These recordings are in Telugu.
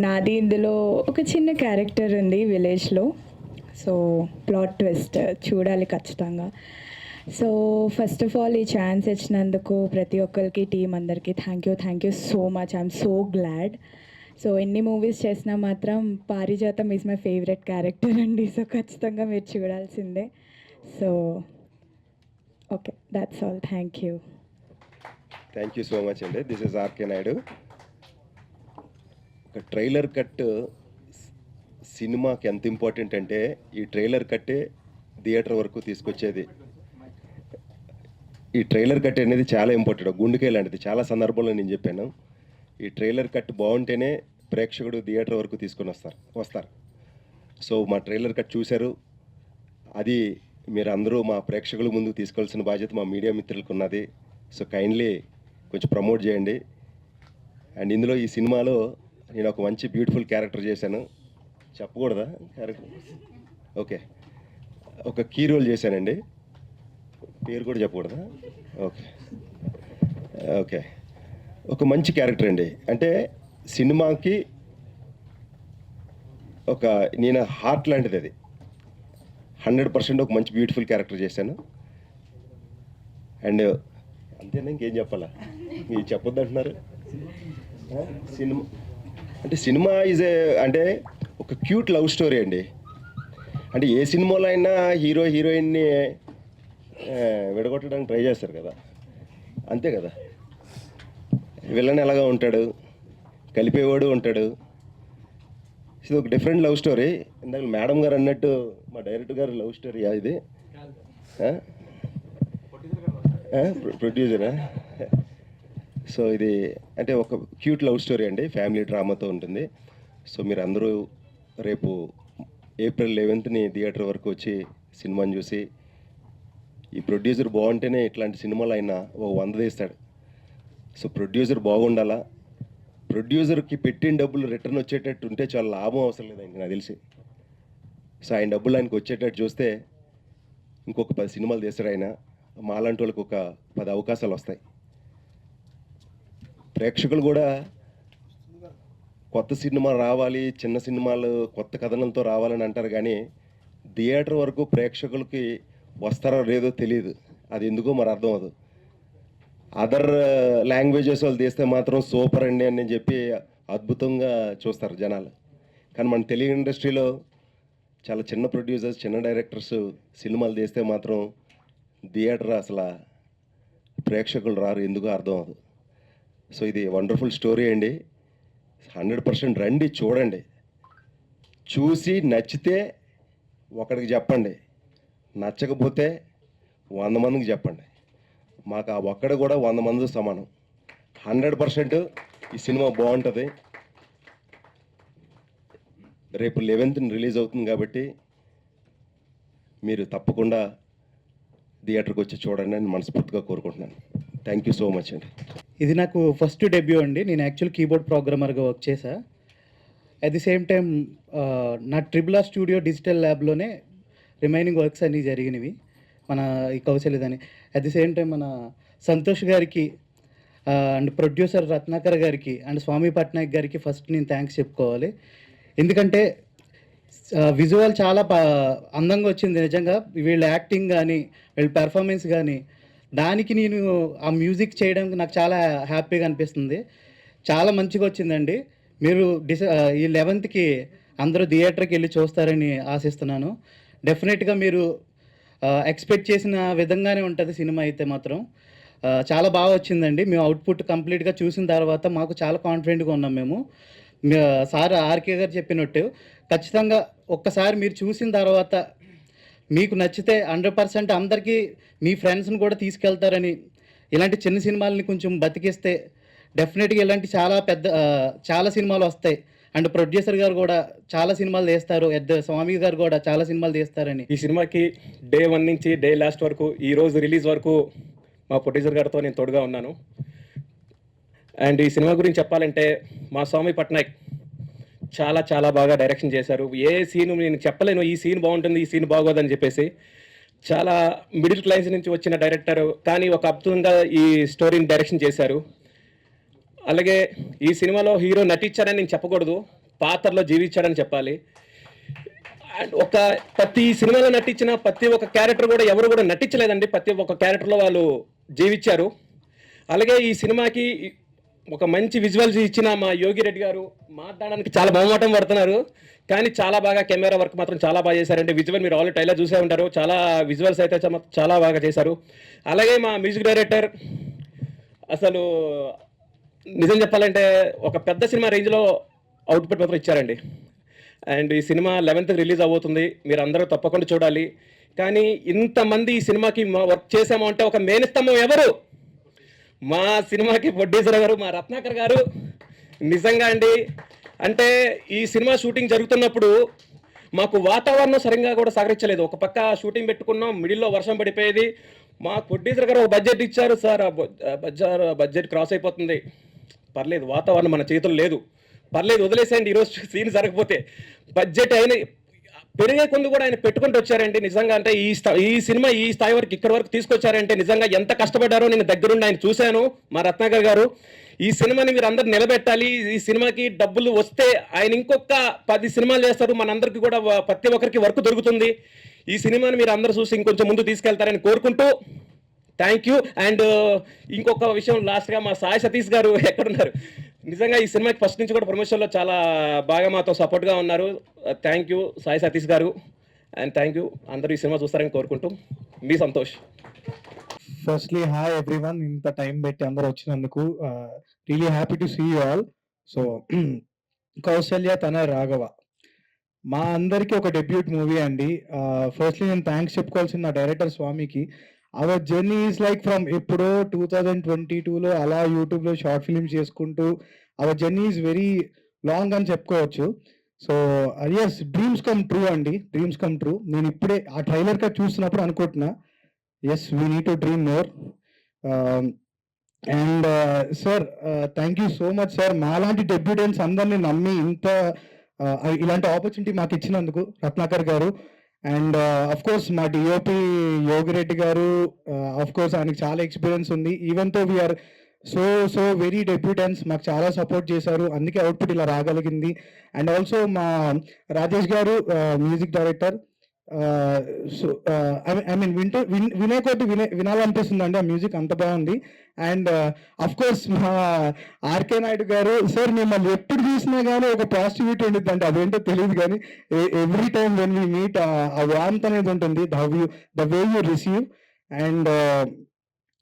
నాది ఇందులో ఒక చిన్న క్యారెక్టర్ ఉంది విలేజ్లో. సో ప్లాట్ ట్విస్ట్ చూడాలి ఖచ్చితంగా. సో ఫస్ట్ ఆఫ్ ఆల్ ఈ ఛాన్స్ ఇచ్చినందుకు ప్రతి ఒక్కరికి టీం అందరికీ thank you so much. I'm so glad. So ఎన్ని మూవీస్ చేసినా మాత్రం Parijatham is my favourite character అండి. సో ఖచ్చితంగా మీరు చూడాల్సిందే. So okay, that's all. Thank you so much అండి. This is RK Naidu. ఒక ట్రైలర్ కట్ సినిమాకి ఎంత ఇంపార్టెంట్ అంటే ఈ ట్రైలర్ కట్టే థియేటర్ వరకు తీసుకొచ్చేది. ఈ ట్రైలర్ కట్ అనేది చాలా ఇంపార్టెంట్, గుండెకాయ లాంటిది. చాలా సందర్భంలో నేను చెప్పాను, ఈ ట్రైలర్ కట్ బాగుంటేనే ప్రేక్షకుడు థియేటర్ వరకు తీసుకొని వస్తారు. సో మా ట్రైలర్ కట్ చూశారు, అది మీరు అందరూ మా ప్రేక్షకుల ముందుకు తీసుకోవాల్సిన బాధ్యత మా మీడియా మిత్రులకు ఉన్నది. సో కైండ్లీ కొంచెం ప్రమోట్ చేయండి. అండ్ ఇందులో ఈ సినిమాలో నేను ఒక మంచి బ్యూటిఫుల్ క్యారెక్టర్ చేశాను. చెప్పకూడదా క్యారెక్టర్? ఓకే, ఒక కీ రోల్ చేశానండి. పేరు కూడా చెప్పకూడదా? ఓకే ఓకే ఒక మంచి క్యారెక్టర్ అండి. అంటే సినిమాకి ఒక నేను హార్ట్ లాంటిది, అది 100% ఒక మంచి బ్యూటిఫుల్ క్యారెక్టర్ చేశాను. అండ్ అంతేనా, ఇంకేం చెప్పాలా? మీరు చెప్పొద్దు అంటున్నారు. సినిమా అంటే సినిమా అంటే ఒక క్యూట్ లవ్ స్టోరీ అండి. అంటే ఏ సినిమాలో అయినా హీరో హీరోయిన్ని విడగొట్టడానికి ట్రై చేస్తారు కదా, అంతే కదా. విలన్ ఎలాగా ఉంటాడు, కలిపేవాడు ఉంటాడు. ఇది ఒక డిఫరెంట్ లవ్ స్టోరీ. ఇందాక మేడం గారు అన్నట్టు మా డైరెక్టర్ గారు లవ్ స్టోరీ ఇది, ప్రొడ్యూసరా? సో ఇది అంటే ఒక క్యూట్ లవ్ స్టోరీ అండి, ఫ్యామిలీ డ్రామాతో ఉంటుంది. సో మీరు అందరూ రేపు April 11th థియేటర్ వరకు వచ్చి సినిమాని చూసి, ఈ ప్రొడ్యూసర్ బాగుంటేనే ఇట్లాంటి సినిమాలు అయినా ఓ 100 తీస్తాడు. సో ప్రొడ్యూసర్ బాగుండాలా, ప్రొడ్యూసర్కి పెట్టిన డబ్బులు రిటర్న్ వచ్చేటట్టు ఉంటే చాలా లాభం అవసరం లేదు ఆయనకి, నాకు తెలిసి. సో ఆయన డబ్బులు ఆయనకు వచ్చేటట్టు చూస్తే ఇంకొక 10 సినిమాలు తీస్తాడు ఆయన. మాలాంటి వాళ్ళకి ఒక 10 అవకాశాలు వస్తాయి. ప్రేక్షకులు కూడా కొత్త సినిమా రావాలి, చిన్న సినిమాలు కొత్త కథనంతో రావాలని అంటారు, కానీ థియేటర్ వరకు ప్రేక్షకులకి వస్తారో లేదో తెలియదు. అది ఎందుకో మరి అర్థం అవ్వదు. అదర్ లాంగ్వేజెస్ వాళ్ళు తీస్తే మాత్రం సూపర్ అండి అని చెప్పి అద్భుతంగా చూస్తారు జనాలు. కానీ మన తెలుగు ఇండస్ట్రీలో చాలా చిన్న ప్రొడ్యూసర్స్, చిన్న డైరెక్టర్స్ సినిమాలు తీస్తే మాత్రం థియేటర్ అసలు ప్రేక్షకులు రారు, ఎందుకో అర్థం అవ్వదు. సో ఇది వండర్ఫుల్ స్టోరీ అండి. 100% రండి, చూడండి. చూసి నచ్చితే ఒకడికి చెప్పండి, నచ్చకపోతే 100 మందికి చెప్పండి. మాకు ఆ ఒక్కడు కూడా 100 మంది సమానం. 100% ఈ సినిమా బాగుంటుంది. రేపు 11th రిలీజ్ అవుతుంది కాబట్టి మీరు తప్పకుండా థియేటర్కి వచ్చి చూడండి అని మనస్ఫూర్తిగా కోరుకుంటున్నాను. థ్యాంక్ యూ సో మచ్ అండి. ఇది నాకు ఫస్ట్ డెబ్యూ అండి. నేను యాక్చువల్ కీబోర్డ్ ప్రోగ్రామర్గా వర్క్ చేశా. అట్ ది సేమ్ టైం నా ట్రిబుల్ ఆర్ స్టూడియో డిజిటల్ ల్యాబ్లోనే రిమైనింగ్ వర్క్స్ అన్నీ జరిగినవి మన ఈ కౌశల్యదని. అట్ ది సేమ్ టైం మన సంతోష్ గారికి అండ్ ప్రొడ్యూసర్ రత్నాకర్ గారికి అండ్ స్వామి పట్నాయక్ గారికి ఫస్ట్ నేను థ్యాంక్స్ చెప్పుకోవాలి. ఎందుకంటే విజువల్ చాలా అందంగా వచ్చింది నిజంగా. వీళ్ళ యాక్టింగ్ కానీ వీళ్ళ పెర్ఫార్మెన్స్ కానీ, దానికి నేను ఆ మ్యూజిక్ చేయడానికి నాకు చాలా హ్యాపీగా అనిపిస్తుంది. చాలా మంచిగా వచ్చిందండి. మీరు ఈ 11th అందరూ థియేటర్కి వెళ్ళి చూస్తారని ఆశిస్తున్నాను. డెఫినెట్గా మీరు ఎక్స్పెక్ట్ చేసిన విధంగానే ఉంటుంది సినిమా అయితే మాత్రం. చాలా బాగా వచ్చిందండి. మేము అవుట్పుట్ కంప్లీట్గా చూసిన తర్వాత మాకు చాలా కాన్ఫిడెంట్గా ఉన్నాం మేము. సార్ ఆర్కే గారు చెప్పినట్టు ఖచ్చితంగా ఒక్కసారి మీరు చూసిన తర్వాత మీకు నచ్చితే 100% అందరికీ మీ ఫ్రెండ్స్ని కూడా తీసుకెళ్తారని, ఇలాంటి చిన్న సినిమాలని కొంచెం బతికిస్తే డెఫినెట్గా ఇలాంటి చాలా సినిమాలు వస్తాయి. అండ్ ప్రొడ్యూసర్ గారు కూడా చాలా సినిమాలు తీస్తారు, స్వామి గారు కూడా చాలా సినిమాలు తీస్తారని. ఈ సినిమాకి డే 1 నుంచి డే లాస్ట్ వరకు, ఈరోజు రిలీజ్ వరకు మా ప్రొడ్యూసర్ గారితో నేను తోడుగా ఉన్నాను. అండ్ ఈ సినిమా గురించి చెప్పాలంటే మా స్వామి పట్నాయక్ చాలా చాలా బాగా డైరెక్షన్ చేశారు. ఏ సీన్ నేను చెప్పలేను ఈ సీన్ బాగుంటుంది, ఈ సీన్ బాగోదని చెప్పేసి. చాలా మిడిల్ క్లాస్ నుంచి వచ్చిన డైరెక్టర్ కానీ ఒక అద్భుతంగా ఈ స్టోరీని డైరెక్షన్ చేశారు. అలాగే ఈ సినిమాలో హీరో నటించాడని నేను చెప్పకూడదు, పాత్రలో జీవించాడని చెప్పాలి. అండ్ ప్రతి సినిమాలో నటించిన ప్రతి ఒక్క క్యారెక్టర్ కూడా ఎవరు కూడా నటించలేదండి, ప్రతి ఒక్క క్యారెక్టర్లో వాళ్ళు జీవించారు. అలాగే ఈ సినిమాకి ఒక మంచి విజువల్స్ ఇచ్చిన మా యోగి రెడ్డి గారు మాట్లాడడానికి చాలా మొహమాటం పడుతున్నారు, కానీ చాలా బాగా కెమెరా వర్క్ మాత్రం చాలా బాగా చేశారండి. విజువల్ మీరు ఆల్రెడీ ట్రైలర్ చూసే ఉంటారు, చాలా విజువల్స్ అయితే చాలా బాగా చేశారు. అలాగే మా మ్యూజిక్ డైరెక్టర్ అసలు నిజం చెప్పాలంటే ఒక పెద్ద సినిమా రేంజ్లో అవుట్పుట్ మాత్రం ఇచ్చారండి. అండ్ ఈ సినిమా 11th రిలీజ్ అవబోతుంది, మీరు అందరూ తప్పకుండా చూడాలి. కానీ ఇంతమంది ఈ సినిమాకి వర్క్ చేసాము అంటే ఒక మెయిన్ స్తంభం ఎవరు? మా సినిమాకి ప్రొడ్యూసర్ గారు, మా రత్నాకర్ గారు. నిజంగా అండి, అంటే ఈ సినిమా షూటింగ్ జరుగుతున్నప్పుడు మాకు వాతావరణం సరిగ్గా కూడా సహకరించలేదు. ఒక పక్క షూటింగ్ పెట్టుకున్నాం, మిడిల్లో వర్షం పడిపోయేది. మా ప్రొడ్యూసర్ గారు ఒక బడ్జెట్ ఇచ్చారు, సార్ ఆ బడ్జెట్ క్రాస్ అయిపోతుంది, పర్లేదు వాతావరణం మన చేతుల్లో లేదు, పర్లేదు వదిలేసేయండి ఈరోజు సీన్ జరగకపోతే. బడ్జెట్ అయిన పెరిగే కొంది కూడా ఆయన పెట్టుకుంటూ వచ్చారండి. నిజంగా అంటే ఈ సినిమా ఈ స్థాయి వరకు ఇక్కడ వరకు తీసుకొచ్చారంటే నిజంగా ఎంత కష్టపడ్డారో నేను దగ్గరుండి ఆయన చూశాను. మా రత్నాకర్ గారు, ఈ సినిమాని మీరు అందరు నిలబెట్టాలి, ఈ సినిమాకి డబ్బులు వస్తే ఆయన ఇంకొక 10 సినిమాలు చేస్తారు, మనందరికీ కూడా ప్రతి ఒక్కరికి వర్క్ దొరుకుతుంది. ఈ సినిమాని మీరు అందరూ చూసి ఇంకొంచెం ముందు తీసుకెళ్తారని కోరుకుంటూ థ్యాంక్ యూ. అండ్ ఇంకొక విషయం లాస్ట్గా, మా సాయి సతీష్ గారు ఎక్కడున్నారు? నిజంగా ఈ సినిమాకి ఫస్ట్ నుంచి కూడా ప్రమోషన్లో చాలా బాగా మాతో సపోర్ట్గా ఉన్నారు. థ్యాంక్ యూ సాయి సతీష్ గారు, అండ్ థ్యాంక్ యూ. అందరూ ఈ సినిమా చూస్తారని కోరుకుంటూ మీ సంతోష్. ఫస్ట్లీ హాయ్ ఎవ్రీవన్, ఇంత టైం పెట్టి అందరూ వచ్చినందుకు really happy to see you all. So Kausalya తన రాఘవ మా అందరికీ ఒక డెబ్యూట్ మూవీ అండి. ఫస్ట్లీ నేను థ్యాంక్స్ చెప్పుకోవాల్సిన నా డైరెక్టర్ స్వామికి. Our journey is like from ఎప్పుడో 2022లో అలా యూట్యూబ్లో షార్ట్ ఫిల్మ్స్ చేసుకుంటూ our journey is very long అని చెప్పుకోవచ్చు. So yes, dreams come true అండి, డ్రీమ్స్ కమ్ ట్రూ. నేను ఇప్పుడే ఆ ట్రైలర్ కట్ చూస్తున్నప్పుడు అనుకుంటున్నా, yes we need to dream more. And sir thank you so much sir, మాలాంటి డెబ్యూటెంట్స్ అందరినీ నమ్మి ఇంత ఇలాంటి ఆపర్చునిటీ మాకు ఇచ్చినందుకు Ratnakar garu. And of course మా DOP Yogireddy garu, of course ఆయనకి చాలా ఎక్స్పీరియన్స్ ఉంది. ఈవెన్ తో వీఆర్ సో వెరీ డెబ్యూటెంట్స్, మాకు చాలా సపోర్ట్ చేశారు, అందుకే అవుట్పుట్ ఇలా రాగలిగింది. అండ్ ఆల్సో మా రాజేష్ గారు music director. So I mean వినే కొద్ది వినాలనిపిస్తుంది అండి, ఆ మ్యూజిక్ అంత బాగుంది. అండ్ అఫ్ కోర్స్ మా ఆర్కే నాయుడు గారు సార్, మిమ్మల్ని ఎప్పుడు చూసినా కానీ ఒక పాజిటివిటీ ఉంటుంది అంటే అదేంటో తెలియదు, కానీ every time when we meet ఆ వార్మ్త్ అనేది ఉంటుంది, the way you receive. And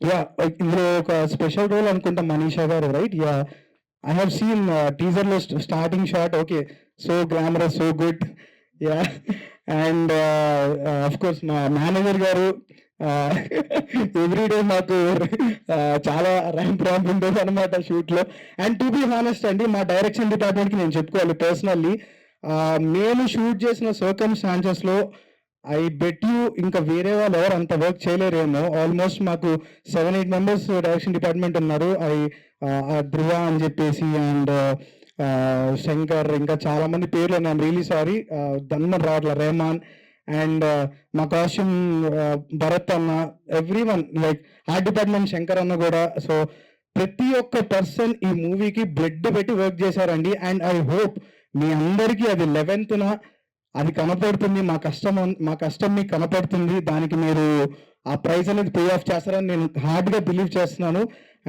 yeah, ఇందులో ఒక స్పెషల్ రోల్ అనుకుంటా మనీషా గారు, right? Yeah, I have seen టీజర్లో starting shot, okay, so glamorous, so good. Yeah, and of course మా మేనేజర్ గారు ఎవ్రీడే మాకు చాలా ర్యాంప్ ఉంటుంది అనమాట షూట్లో. అండ్ టు బి హానెస్ట్ అండి, మా డైరెక్షన్ డిపార్ట్మెంట్కి నేను చెప్పుకోవాలి పర్సనల్లీ, మేము షూట్ చేసిన సర్కమ్స్టాన్సెస్లో ఐ బెట్ యూ ఇంకా వేరే వాళ్ళు ఎవరు అంత వర్క్ చేయలేరేమో. ఆల్మోస్ట్ మాకు 7-8 మెంబర్స్ డైరెక్షన్ డిపార్ట్మెంట్ ఉన్నారు. ధ్రువ అని చెప్పేసి, అండ్ శంకర్, ఇంకా చాలా మంది పేర్లు ఉన్నాయి, రియలీ సారీ, ధన్మన్ రావట్ల, రెహమాన్, అండ్ మా కాస్ట్యూమ్ భరత్ అన్న, every one, like art department Shankar అన్న కూడా. సో ప్రతి ఒక్క పర్సన్ ఈ మూవీకి బ్లడ్ పెట్టి వర్క్ చేశారండి. అండ్ ఐ హోప్ మీ అందరికీ అది 11th అది కనపడుతుంది, మా కష్టం మీకు కనపడుతుంది, దానికి మీరు ఆ ప్రైజ్ అనేది పే ఆఫ్ చేస్తారని నేను హార్డ్గా బిలీవ్ చేస్తున్నాను.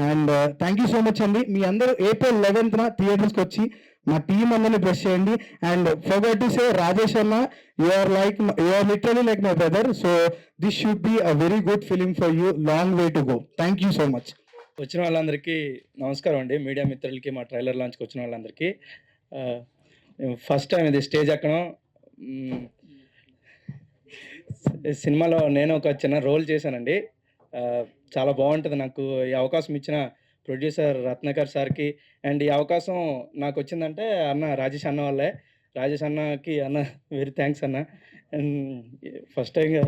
And thank you so much అండి. మీ అందరూ April 11th థియేటర్స్కి వచ్చి మా టీం అందరినీ బ్లెస్ చేయండి. And forgot to say, Rajesh అన్న, you are literally like my brother. So this should be a very good film for you, long way to go. Thank you so much. వచ్చిన వాళ్ళందరికీ నమస్కారం అండి, మీడియా మిత్రులకి, మా ట్రైలర్ లాంచ్కి వచ్చిన వాళ్ళందరికీ. ఫస్ట్ టైం ఇది స్టేజ్ ఎక్కడం. సినిమాలో నేను ఒక చిన్న రోల్ చేశానండి, చాలా బాగుంటుంది. నాకు ఈ అవకాశం ఇచ్చిన ప్రొడ్యూసర్ రత్నాకర్ సార్కి, అండ్ ఈ అవకాశం నాకు వచ్చిందంటే అన్న రాజేష్ అన్న వల్లే. రాజేష్ అన్నకి అన్న వెరీ థ్యాంక్స్ అన్న. అండ్ ఫస్ట్ టైంగా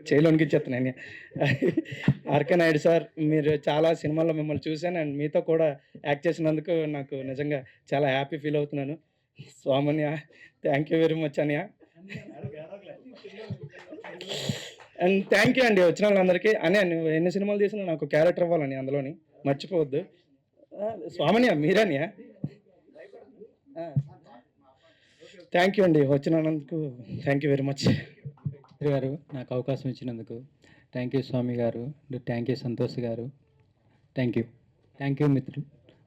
చేయలోనికి ఇచ్చేస్తున్నాను. ఆర్కే నాయుడు సార్, మీరు చాలా సినిమాల్లో మిమ్మల్ని చూశాను, అండ్ మీతో కూడా యాక్ట్ చేసినందుకు నాకు నిజంగా చాలా హ్యాపీ ఫీల్ అవుతున్నాను. స్వామన్య, థ్యాంక్ యూ వెరీ మచ్ అన్నయ్య. అండ్ థ్యాంక్ యూ అండి వచ్చిన వాళ్ళందరికీ. అనే నువ్వు ఎన్ని సినిమాలు చేసినా నాకు క్యారెక్టర్ ఇవ్వాలని అందులోని మర్చిపోవద్దు. స్వామినియా మీరేనియా? థ్యాంక్ యూ అండి, వచ్చినందుకు థ్యాంక్ యూ వెరీ మచ్. గారు నాకు అవకాశం ఇచ్చినందుకు థ్యాంక్ యూ స్వామి గారు, థ్యాంక్ యూ సంతోష్ గారు, థ్యాంక్ యూ మిత్రులు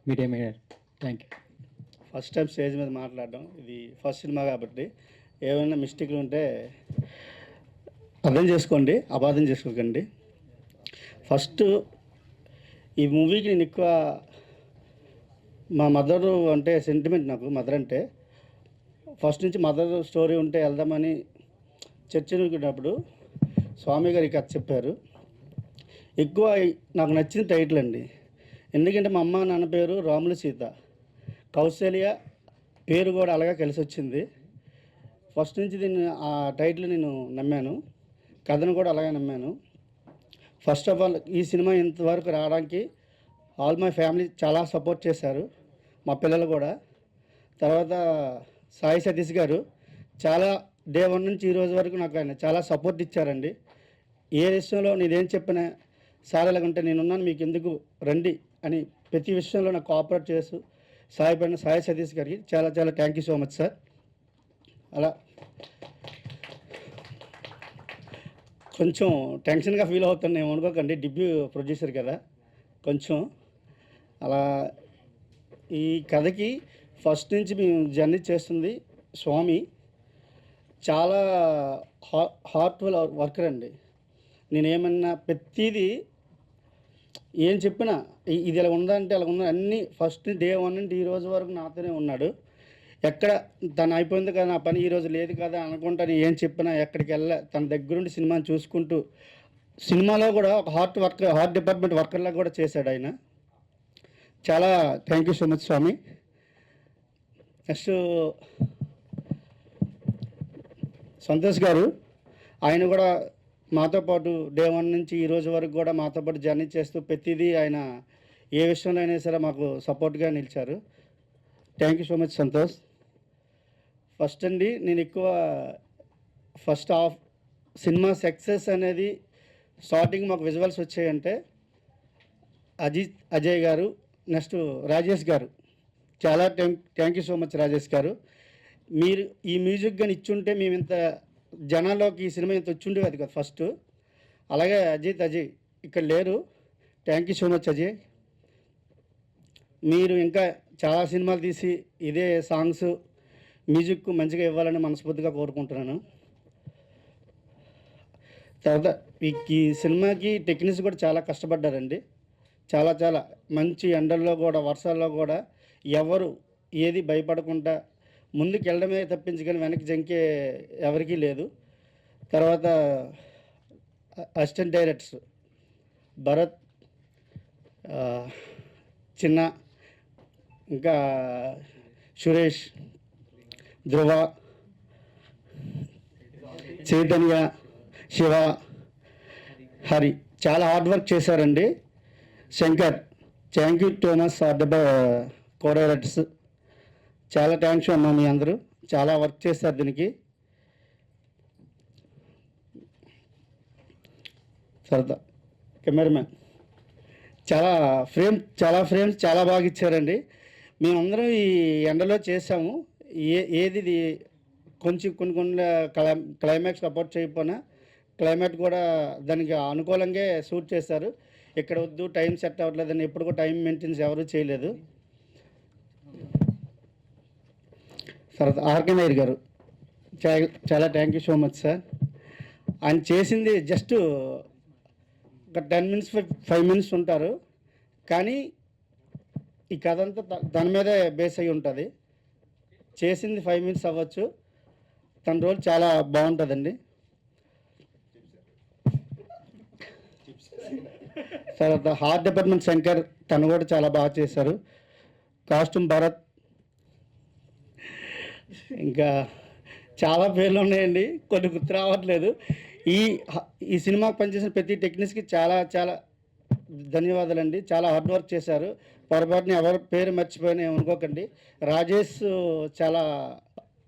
media thank you. First time stage మీద మాట్లాడడం, ఇది ఫస్ట్ సినిమా కాబట్టి ఏమైనా మిస్టేక్లు ఉంటే అర్థం చేసుకోండి, అపార్థం చేసుకోకండి. ఫస్ట్ ఈ మూవీకి నేను ఎక్కువ మా మదర్ అంటే సెంటిమెంట్, నాకు మదర్ అంటే ఫస్ట్ నుంచి మదర్ స్టోరీ ఉంటే వెళ్దామని చర్చనుకున్నప్పుడు స్వామి గారు ఈ కథ చెప్పారు. ఎక్కువ నాకు నచ్చిన టైటిల్ అండి, ఎందుకంటే మా అమ్మ నాన్న పేరు రాములు సీత, కౌశల్య పేరు కూడా అలాగే కలిసి వచ్చింది. ఫస్ట్ నుంచి దీన్ని ఆ టైటిల్ నేను నమ్మాను, కథను కూడా అలాగే నమ్మాను. ఫస్ట్ ఆఫ్ ఆల్ ఈ సినిమా ఇంతవరకు రావడానికి ఆల్ మై ఫ్యామిలీ చాలా సపోర్ట్ చేశారు, మా పిల్లలు కూడా. తర్వాత సాయి సతీష్ గారు చాలా డే 1 నుంచి ఈ రోజు వరకు నాకు ఆయన చాలా సపోర్ట్ ఇచ్చారండి. ఏ విషయంలో నేనేం చెప్పినా సార్ ఎలాగంటే నేనున్నాను మీకు ఎందుకు రండి అని ప్రతి విషయంలో నాకు కోఆపరేట్ చేస్తూ సాయి సతీష్ గారికి చాలా చాలా thank you so much sir. అలా కొంచెం టెన్షన్గా ఫీల్ అవుతాను ఏమనుకోకండి, డెబ్యూ ప్రొడ్యూసర్ కదా కొంచెం అలా. ఈ కథకి ఫస్ట్ నుంచి మేము జర్నీ చేస్తుంది స్వామి, చాలా హార్ట్ఫుల్ వర్కర్ అండి. నేనేమన్నా ప్రతిదీ ఏం చెప్పినా ఇది ఇలా ఉందంటే అలా ఉందని అన్నీ ఫస్ట్ డే 1 నుండి ఈ రోజు వరకు నాతోనే ఉన్నాడు. ఎక్కడ తను అయిపోయింది కదా నా పని ఈరోజు లేదు కదా అనుకుంటాను, ఏం చెప్పినా ఎక్కడికి తన దగ్గరుండి సినిమాని చూసుకుంటూ సినిమాలో కూడా ఒక హార్ట్ డిపార్ట్మెంట్ వర్కర్లా కూడా చేశాడు ఆయన. చాలా thank you so much Swami. Next Santosh garu, ఆయన కూడా మాతో పాటు డే 1 నుంచి ఈ రోజు వరకు కూడా మాతో పాటు జర్నీ చేస్తూ ప్రతిదీ ఆయన ఏ విషయంలో అయినా సరే మాకు సపోర్ట్గా నిలిచారు. Thank you so much Santosh. First అండి నేను ఎక్కువ ఫస్ట్ హాఫ్ సినిమా సక్సెస్ అనేది స్టార్టింగ్ మాకు విజువల్స్ వచ్చాయంటే అజయ్ గారు, నెక్స్ట్ రాజేష్ గారు, చాలా thank you so much Rajesh గారు. మీరు ఈ మ్యూజిక్ కానీ ఇచ్చుంటే మేము ఇంత జనాల్లోకి ఈ సినిమా ఇంత వచ్చుండే అది కదా ఫస్ట్. అలాగే అజయ్ ఇక్కడ లేరు, thank you so much Ajay. మీరు ఇంకా చాలా సినిమాలు తీసి ఇదే సాంగ్స్ మ్యూజిక్ మంచిగా ఇవ్వాలని మనస్ఫూర్తిగా కోరుకుంటున్నాను. తర్వాత ఈ సినిమాకి టెక్నీషియన్స్ కూడా చాలా కష్టపడ్డారండి, చాలా చాలా మంచి ఎండల్లో కూడా వర్షాల్లో కూడా ఎవరు ఏది భయపడకుండా ముందుకు వెళ్ళడమే తప్పించి కానీ వెనక్కి జంకే ఎవరికీ లేదు. తర్వాత అసిస్టెంట్ డైరెక్టర్స్ భరత్, చిన్న, ఇంకా సురేష్, ధ్రువ, చైతన్య, శివ, హరి చాలా హార్డ్ వర్క్ చేశారండి. Shankar, thank you Thomas co directors, చాలా థ్యాంక్స్ అమ్మా. మీ అందరూ చాలా వర్క్ చేస్తారు దీనికి. సరదా కెమెరామెన్ చాలా ఫ్రేమ్స్ చాలా బాగా ఇచ్చారండి. మేమందరం ఈ ఎండలో చేసాము. ఏది కొంచెం కొన్ని క్లైమాక్స్ సపోర్ట్ చేయకపోయినా క్లైమేట్ కూడా దానికి అనుకూలంగా షూట్ చేశారు. ఇక్కడ వద్దు టైం సెట్ అవ్వట్లేదని ఎప్పుడు కూడా టైం మెయింటెన్స్ ఎవరూ చేయలేదు. తర్వాత ఆర్గనైజర్ గారు చాలా thank you so much sir. ఆయన చేసింది జస్ట్ ఒక 10 minutes 5 minutes ఉంటారు, కానీ ఈ కథ అంతా దాని మీదే బేస్ అయి ఉంటుంది. చేసింది 5 minutes అవ్వచ్చు, తన రోల్ చాలా బాగుంటుందండి. తర్వాత హార్ట్ డిపార్ట్మెంట్ శంకర్, తను కూడా చాలా బాగా చేశారు. కాస్ట్యూమ్ భరత్, ఇంకా చాలా పేర్లు ఉన్నాయండి, కొన్ని గుర్తు రావట్లేదు. ఈ సినిమాకి పనిచేసిన ప్రతి టెక్నీషియన్కి చాలా చాలా ధన్యవాదాలండి. చాలా హార్డ్ వర్క్ చేశారు. పొరపాటుని ఎవరి పేరు మర్చిపోయినా ఏమనుకోకండి. రాజేష్ చాలా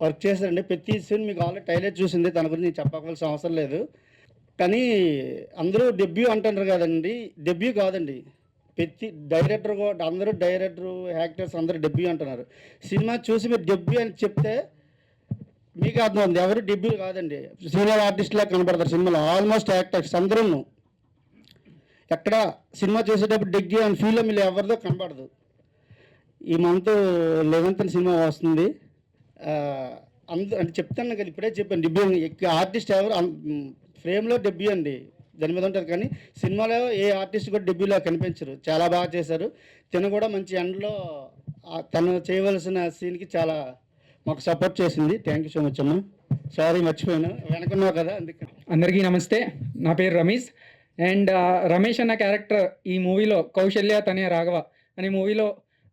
వర్క్ చేశారండి. ప్రతి సీన్ మీకు ఆల్రెడీ టైలర్ చూసింది, తన గురించి చెప్పవలసిన అవసరం లేదు. కానీ అందరూ డెబ్యూ అంటున్నారు కదండి, డెబ్యూ కాదండి, ప్రతి డైరెక్టర్ కూడా అందరూ డైరెక్టరు యాక్టర్స్ అందరూ డెబ్యూ అంటున్నారు. సినిమా చూసి మీరు డెబ్యూ అని చెప్తే మీకు అర్థం ఉంది. ఎవరు డెబ్యూ కాదండి, సీనియర్ ఆర్టిస్ట్లా కనబడతారు సినిమాలో. ఆల్మోస్ట్ యాక్టర్స్ అందరూ ఎక్కడ సినిమా చేసేటప్పుడు డెగ్యూ అని ఫీల్ మీరు ఎవరిదో కనబడదు. ఈ మంత్ 11th సినిమా వస్తుంది. అంటే చెప్తాను కదా, ఇప్పుడే చెప్పాను డెబ్యూ ఆర్టిస్ట్ ఎవరు ఫ్రేమ్లో డెబ్యూ అండి దాని మీద ఉంటారు, కానీ సినిమాలో ఏ ఆర్టిస్ట్ కూడా డెబ్యూలో కనిపించరు. చాలా బాగా చేశారు. తను కూడా మంచి ఎండ్లో తను చేయవలసిన సీన్కి చాలా మాకు సపోర్ట్ చేసింది. థ్యాంక్ యూ సో మచ్ అమ్మ. సారీ మర్చిపోయాను, వెనకున్నావు కదా అందుకే. అందరికీ నమస్తే. నా పేరు రమేష్. అండ్ రమేష్ అన్న క్యారెక్టర్ ఈ మూవీలో కౌశల్య తనే రాఘవ అనే మూవీలో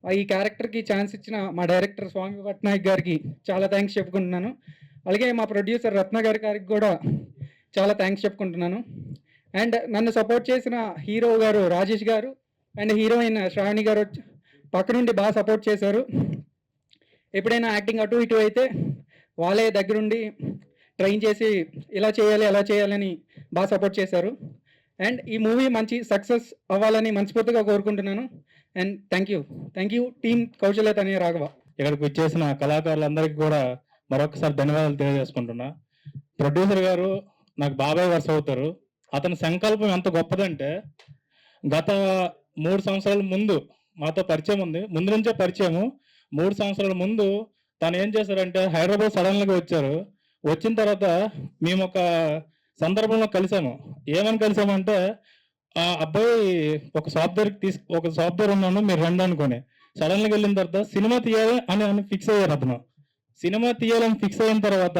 ఈ క్యారెక్టర్కి ఛాన్స్ ఇచ్చిన మా డైరెక్టర్ స్వామి పట్నాయక్ గారికి చాలా థ్యాంక్స్ చెప్పుకుంటున్నాను. అలాగే మా ప్రొడ్యూసర్ రత్న గారికి కూడా చాలా థ్యాంక్స్ చెప్పుకుంటున్నాను. అండ్ నన్ను సపోర్ట్ చేసిన హీరో గారు రాజేష్ గారు అండ్ హీరోయిన్ శ్రావణి గారు పక్క నుండి బాగా సపోర్ట్ చేశారు. ఎప్పుడైనా యాక్టింగ్ అటు ఇటు అయితే వాళ్ళే దగ్గరుండి ట్రైన్ చేసి ఇలా చేయాలి అలా చేయాలని బాగా సపోర్ట్ చేశారు. అండ్ ఈ మూవీ మంచి సక్సెస్ అవ్వాలని మనస్ఫూర్తిగా కోరుకుంటున్నాను. And thank you team Kausalya తనే రాఘవ. ఇక్కడికి వచ్చేసిన కళాకారులందరికీ కూడా మరొకసారి ధన్యవాదాలు తెలియజేసుకుంటున్నా. ప్రొడ్యూసర్ గారు నాకు బాబాయ్ వరుస అవుతారు. అతని సంకల్పం ఎంత గొప్పదంటే గత 3 సంవత్సరాల ముందు మాతో పరిచయం ఉంది, ముందు నుంచే పరిచయము. 3 సంవత్సరాల ముందు తను ఏం చేశారంటే హైదరాబాద్ సడన్గా వచ్చారు. వచ్చిన తర్వాత మేము ఒక సందర్భంలో కలిసాము. ఏమని కలిసామంటే ఆ అబ్బాయి ఒక సాఫ్ట్వేర్ ఉన్నాను మీరు రండి అనుకోని సడన్గా వెళ్ళిన తర్వాత సినిమా తీయాలి అని ఫిక్స్ అయ్యారు. అతను సినిమా తీయాలని ఫిక్స్ అయిన తర్వాత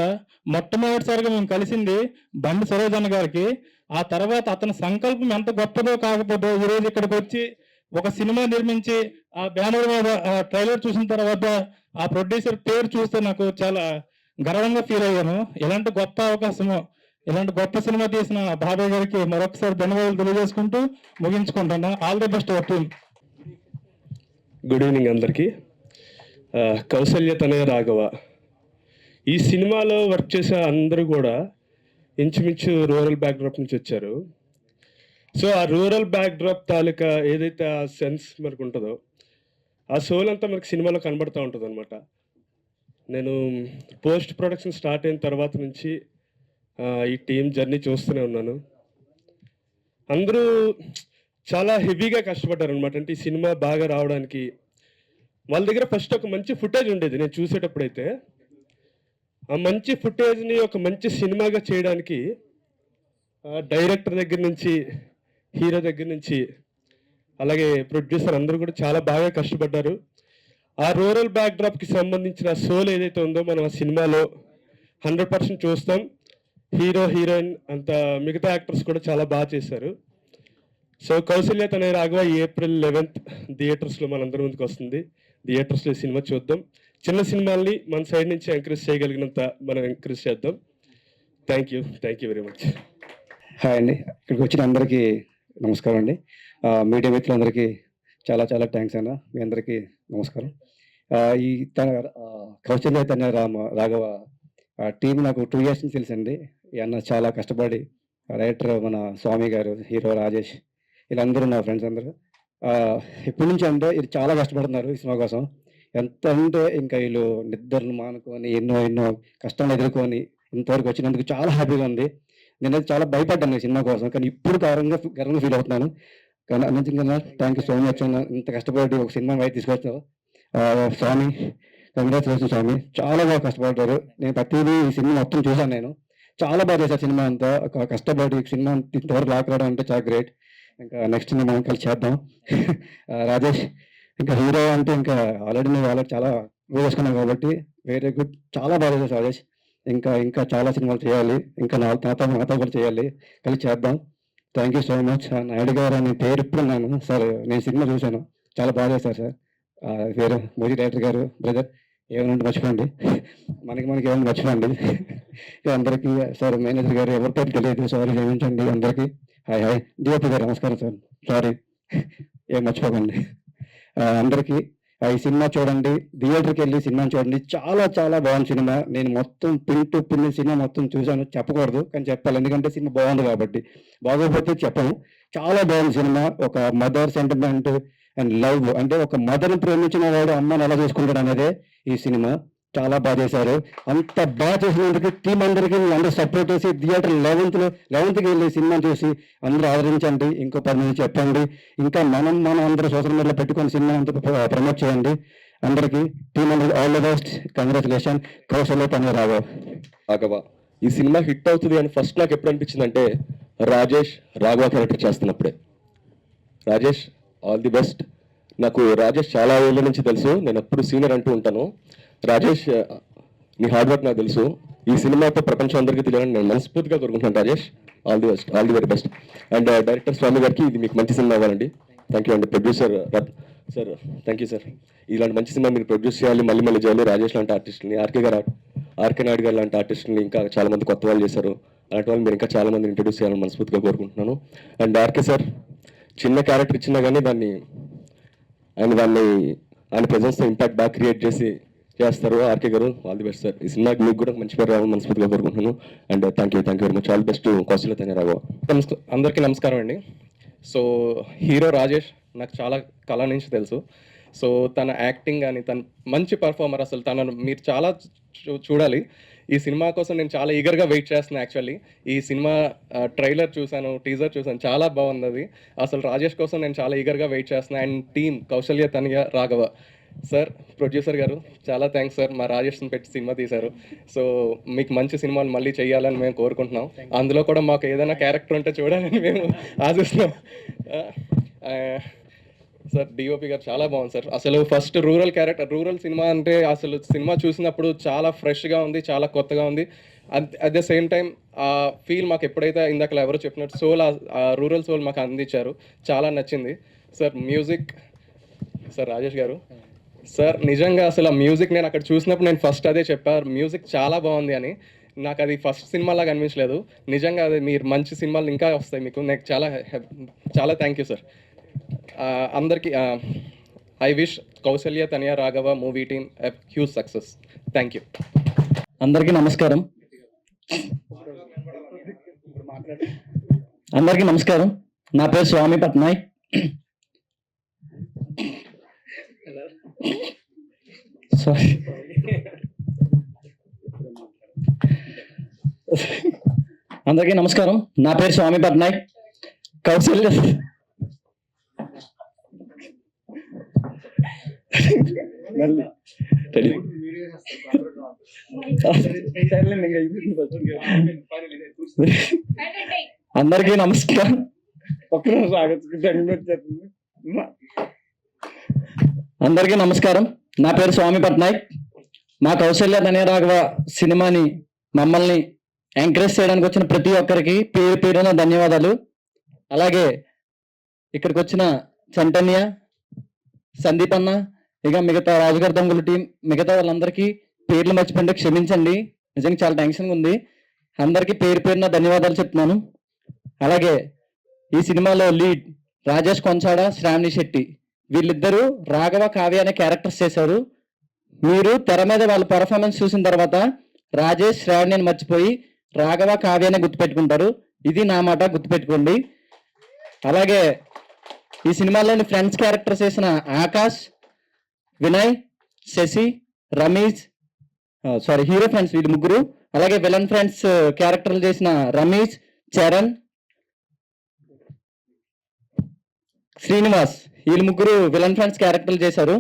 మొట్టమొదటిసారిగా మేము కలిసింది బండి సరోజన్న గారికి. ఆ తర్వాత అతని సంకల్పం ఎంత గొప్పదో కాకపోతే ఈరోజు ఇక్కడికి వచ్చి ఒక సినిమా నిర్మించి ఆ బ్యానర్ మీద ట్రైలర్ చూసిన తర్వాత ఆ ప్రొడ్యూసర్ పేరు చూస్తే నాకు చాలా గర్వంగా ఫీల్ అయ్యాను. ఇలాంటి గొప్ప అవకాశము, ఇలాంటి గొప్ప సినిమా తీసిన బాబాయ్ గారికి మరొకసారి ధన్యవాదాలు తెలియజేసుకుంటూ ముగించుకుంటున్నా. All the best our team. Good evening అందరికీ. కౌశల్య తనయ రాఘవ ఈ సినిమాలో వర్క్ చేసే అందరూ కూడా ఇంచుమించు రూరల్ బ్యాక్డ్రాప్ నుంచి వచ్చారు. సో ఆ రూరల్ బ్యాక్డ్రాప్ తాలూకా ఏదైతే ఆ సెన్స్ మనకు ఉంటుందో ఆ సోల్ అంతా మనకి సినిమాలో కనబడుతూ ఉంటుంది అనమాట. నేను పోస్ట్ ప్రొడక్షన్ స్టార్ట్ అయిన తర్వాత నుంచి ఈ టీం జర్నీ చూస్తూనే ఉన్నాను. అందరూ చాలా హెవీగా కష్టపడ్డారు అనమాట. అంటే ఈ సినిమా బాగా రావడానికి వాళ్ళ దగ్గర ఫస్ట్ ఒక మంచి ఫుటేజ్ ఉండేది. నేను చూసేటప్పుడైతే ఆ మంచి ఫుటేజ్ని ఒక మంచి సినిమాగా చేయడానికి డైరెక్టర్ దగ్గర నుంచి హీరో దగ్గర నుంచి అలాగే ప్రొడ్యూసర్ అందరూ కూడా చాలా బాగా కష్టపడ్డారు. ఆ రూరల్ బ్యాక్డ్రాప్కి సంబంధించిన సోల్ ఏదైతే ఉందో మనం ఆ సినిమాలో 100% చూస్తాం. హీరో హీరోయిన్ అంత మిగతా యాక్టర్స్ కూడా చాలా బాగా చేశారు. So Kausalya Tanaya Raghava April 11th థియేటర్స్లో మనందరి ముందుకు వస్తుంది. థియేటర్స్లో ఈ సినిమా చూద్దాం. చిన్న సినిమాల్ని మన సైడ్ నుంచి ఎంకరేజ్ చేయగలిగినంత మనం ఎంకరేజ్ చేద్దాం. Thank you very much. Hi అండి, ఇక్కడికి వచ్చిన అందరికీ నమస్కారం అండి. మీడియా మిత్రులందరికీ చాలా చాలా థ్యాంక్స్ అన్న. మీ అందరికీ నమస్కారం. ఈ కౌశల్య తనయ రాఘవ టీం నాకు 2 years నుంచి తెలుసండి. ఈ అన్న చాలా కష్టపడి డైరెక్టర్ మన స్వామి గారు, హీరో రాజేష్, వీళ్ళందరూ నా ఫ్రెండ్స్ అందరూ ఎప్పటి నుంచి అంటే ఇది చాలా కష్టపడుతున్నారు ఈ సినిమా కోసం. ఎంత అంటే ఇంకా వీళ్ళు నిద్రలు మానుకొని ఎన్నో కష్టాలు ఎదుర్కొని ఇంతవరకు వచ్చినందుకు చాలా హ్యాపీగా ఉంది. నేనైతే చాలా భయపడ్డాను ఈ సినిమా కోసం, కానీ ఇప్పుడు గర్వంగా ఫీల్ అవుతున్నాను. కానీ అన్నింటికన్నా థ్యాంక్ యూ సో మచ్ అన్న. ఇంత కష్టపడి ఒక సినిమా బయట తీసుకొచ్చావు స్వామి. కంగ్రాచులేషన్ స్వామి, చాలా బాగా కష్టపడ్డారు. నేను ప్రతిదీ ఈ సినిమా మొత్తం చూశాను. నేను చాలా బాగా చేశాను సినిమా అంతా. కష్టపడి సినిమా ఇంతవరకు రాకరావడం అంటే చాలా గ్రేట్. ఇంకా నెక్స్ట్ మనం కలిసి చేద్దాం. రాజేష్ ఇంకా హీరో అంటే ఇంకా ఆల్రెడీ నేను వాళ్ళకి చాలా ప్రూవ్ చేసుకున్నాను కాబట్టి వెరీ గుడ్, చాలా బాగా చేశారు రాజేష్. ఇంకా చాలా సినిమాలు చేయాలి, ఇంకా నాతో కూడా చేయాలి, కలిసి చేద్దాం. Thank you so much. Naidu గారు అని పేరు ఇప్పుడు ఉన్నాను సార్. నేను సినిమా చూశాను, చాలా బాగా చేశారు సార్. వేరే మోదీ డైరెక్టర్ గారు బ్రదర్ ఏమైనా మర్చిపోండి, మనకి ఏమైనా మర్చిపోండి. అందరికీ సార్ మేనేజర్ గారు ఎవరితో తెలియదు, సారీ క్షమించండి అందరికీ. హాయ్ డిఓపి గారు నమస్కారం సార్, సారీ ఏం మర్చిపోకండి. అందరికీ ఈ సినిమా చూడండి, థియేటర్కి వెళ్ళి సినిమా చూడండి. చాలా చాలా బాగుంది సినిమా. నేను మొత్తం పిన్ టు పిన్ సినిమా మొత్తం చూశాను. చెప్పకూడదు కానీ చెప్పాలి, ఎందుకంటే సినిమా బాగుంది కాబట్టి. బాగోకపోతే చెప్పను. చాలా బాగుంది సినిమా. ఒక మదర్ సెంటిమెంట్ అండ్ లవ్, అంటే ఒక మదర్ని ప్రేమించిన వాడు అమ్మని ఎలా చూసుకుంటాడు అనేదే ఈ సినిమా. చాలా బాగా చేశారు. అంత బాగా చేసినందుకు టీం అందరికీ అందరూ సపోర్ట్ చేసి థియేటర్ 11th వెళ్ళి సినిమా చూసి అందరూ ఆదరించండి. ఇంకో 10 మంది చెప్పండి. ఇంకా మనం అందరూ సోషల్ మీడియాలో పెట్టుకొని సినిమా అంతా ప్రమోట్ చేయండి. అందరికీ టీం అందరికి all the best. Congratulation. Kausalya తనే రాఘవ ఈ సినిమా హిట్ అవుతుంది అని ఫస్ట్ నాకు ఎప్పుడు అనిపించింది అంటే రాజేష్ రాఘవ క్యారెక్టర్ చేస్తున్నప్పుడే. Rajesh all the best. నాకు రాజేష్ చాలా ఏళ్ళ నుంచి తెలుసు, నేను ఎప్పుడు సీనియర్ అంటూ ఉంటాను. రాజేష్ నీ హార్డ్ వర్క్ నాకు తెలుసు. ఈ సినిమాతో ప్రపంచం అందరికీ తెలియాలని నేను మనస్ఫూర్తిగా కోరుకుంటున్నాను. Rajesh all the best, all the very best. And director Swamy గారికి ఇది మీకు మంచి సినిమా అవ్వాలండి. థ్యాంక్ యూ అండి. Producer sir thank you sir. ఇలాంటి మంచి సినిమా మీరు ప్రొడ్యూస్ చేయాలి, మళ్ళీ చేయాలి. రాజేష్ లాంటి ఆర్టిస్టులని, ఆర్కే నాయుడు గారు లాంటి ఆర్టిస్టులని ఇంకా చాలా మంది కొత్త వాళ్ళు చేశారు. అలాంటి వాళ్ళు మీరు ఇంకా చాలా మంది ఇంట్రడ్యూస్ చేయాలని మనస్ఫూర్తిగా కోరుకుంటున్నాను. అండ్ ఆర్కే సార్ చిన్న క్యారెక్టర్ ఇచ్చినా కానీ ఆయన ప్రెజెన్స్తో ఇంపాక్ట్ బాగా క్రియేట్ చేస్తారు. ఆర్కే గారు ఆల్ ది బెస్ట్ సార్. ఈ సినిమాకి మీకు కూడా మంచి పేరు రావాలని మనస్ఫూర్తిగా కోరుకుంటున్నాను. And thank you very much. All best. Kausalya తనే రాఘవ. అందరికీ నమస్కారం అండి. సో హీరో రాజేష్ నాకు చాలా కళ నుంచి తెలుసు. సో తన యాక్టింగ్ కానీ తన మంచి పర్ఫార్మర్. అసలు తనను మీరు చాలా చూడాలి. ఈ సినిమా కోసం నేను చాలా ఈగర్గా వెయిట్ చేస్తున్నాను. యాక్చువల్లీ ఈ సినిమా ట్రైలర్ చూశాను, టీజర్ చూశాను, చాలా బాగుంది అది. అసలు రాజేష్ కోసం నేను చాలా ఈగర్గా వెయిట్ చేస్తున్నాను. And team Kausalya Tanaya Raghava sir, producer గారు చాలా థ్యాంక్స్ సార్. మా రాజేష్ని పెట్టి సినిమా తీశారు. సో మీకు మంచి సినిమాలు మళ్ళీ చేయాలని మేము కోరుకుంటున్నాం. అందులో కూడా మాకు ఏదైనా క్యారెక్టర్ ఉంటే చూడాలని మేము ఆశిస్తున్నాం. సార్ డిఓపి గారు చాలా బాగుంది సార్. అసలు ఫస్ట్ రూరల్ సినిమా అంటే అసలు సినిమా చూసినప్పుడు చాలా ఫ్రెష్గా ఉంది, చాలా కొత్తగా ఉంది. అట్ ద సేమ్ టైం ఆ ఫీల్ మాకు ఎప్పుడైతే ఇందాక ఎవరో చెప్పినట్టు సోల్, ఆ రూరల్ సోల్ మాకు అందించారు. చాలా నచ్చింది సార్. మ్యూజిక్ సార్ రాజేష్ గారు సార్ నిజంగా అసలు ఆ మ్యూజిక్ నేను అక్కడ చూసినప్పుడు నేను ఫస్ట్ అదే చెప్పారు, మ్యూజిక్ చాలా బాగుంది అని. నాకు అది ఫస్ట్ సినిమాలాగా అనిపించలేదు. నిజంగా అది మీరు మంచి సినిమాలు ఇంకా వస్తాయి మీకు. నాకు చాలా థ్యాంక్ యూ సార్. అందరికీ I wish Kausalya Tanaya Raghava movie team a huge success. Thank you. అందరికీ నమస్కారం. నా పేరు స్వామి పట్నాయక్. సారీ, అందరికీ నమస్కారం. నా పేరు స్వామి పట్నాయక్. కౌశల్య అందరికీ నమస్కారం. అందరికీ నమస్కారం. నా పేరు స్వామి పట్నాయక్. మా కౌశల్య తనయ రాఘవ సినిమాని మమ్మల్ని ఎంకరేజ్ చేయడానికి వచ్చిన ప్రతి ఒక్కరికి పేరున ధన్యవాదాలు. అలాగే ఇక్కడికి వచ్చిన చంటన్య, సందీప్ అన్న, ఇక మిగతా రాజుగారి దొంగల టీం, మిగతా వాళ్ళందరికీ పేర్లు మర్చిపోయింటే క్షమించండి. నిజంగా చాలా టెన్షన్గా ఉంది. అందరికీ పేరున ధన్యవాదాలు చెప్తున్నాను. అలాగే ఈ సినిమాలో లీడ్ రాజేష్ కొంచాడ, శ్రావణి శెట్టి, వీళ్ళిద్దరూ రాఘవ, కావ్య అనే క్యారెక్టర్స్ చేశారు. మీరు తెర మీద వాళ్ళ పర్ఫార్మెన్స్ చూసిన తర్వాత రాజేష్, శ్రావణి అని మర్చిపోయి రాఘవ, కావ్య అనే గుర్తుపెట్టుకుంటారు. ఇది నా మాట, గుర్తుపెట్టుకోండి. అలాగే ఈ సినిమాలోని ఫ్రెండ్స్ క్యారెక్టర్స్ చేసిన ఆకాష్, వినయ్, శశి, రమేష్, హీరో ఫ్రెండ్స్ వీళ్ళు ముగ్గురు. అలాగే విలన్ ఫ్రెండ్స్ క్యారెక్టర్లు చేసిన రమేష్, చరణ్, శ్రీనివాస్, వీళ్ళు ముగ్గురు విలన్ ఫ్రెండ్స్ క్యారెక్టర్లు చేశారు.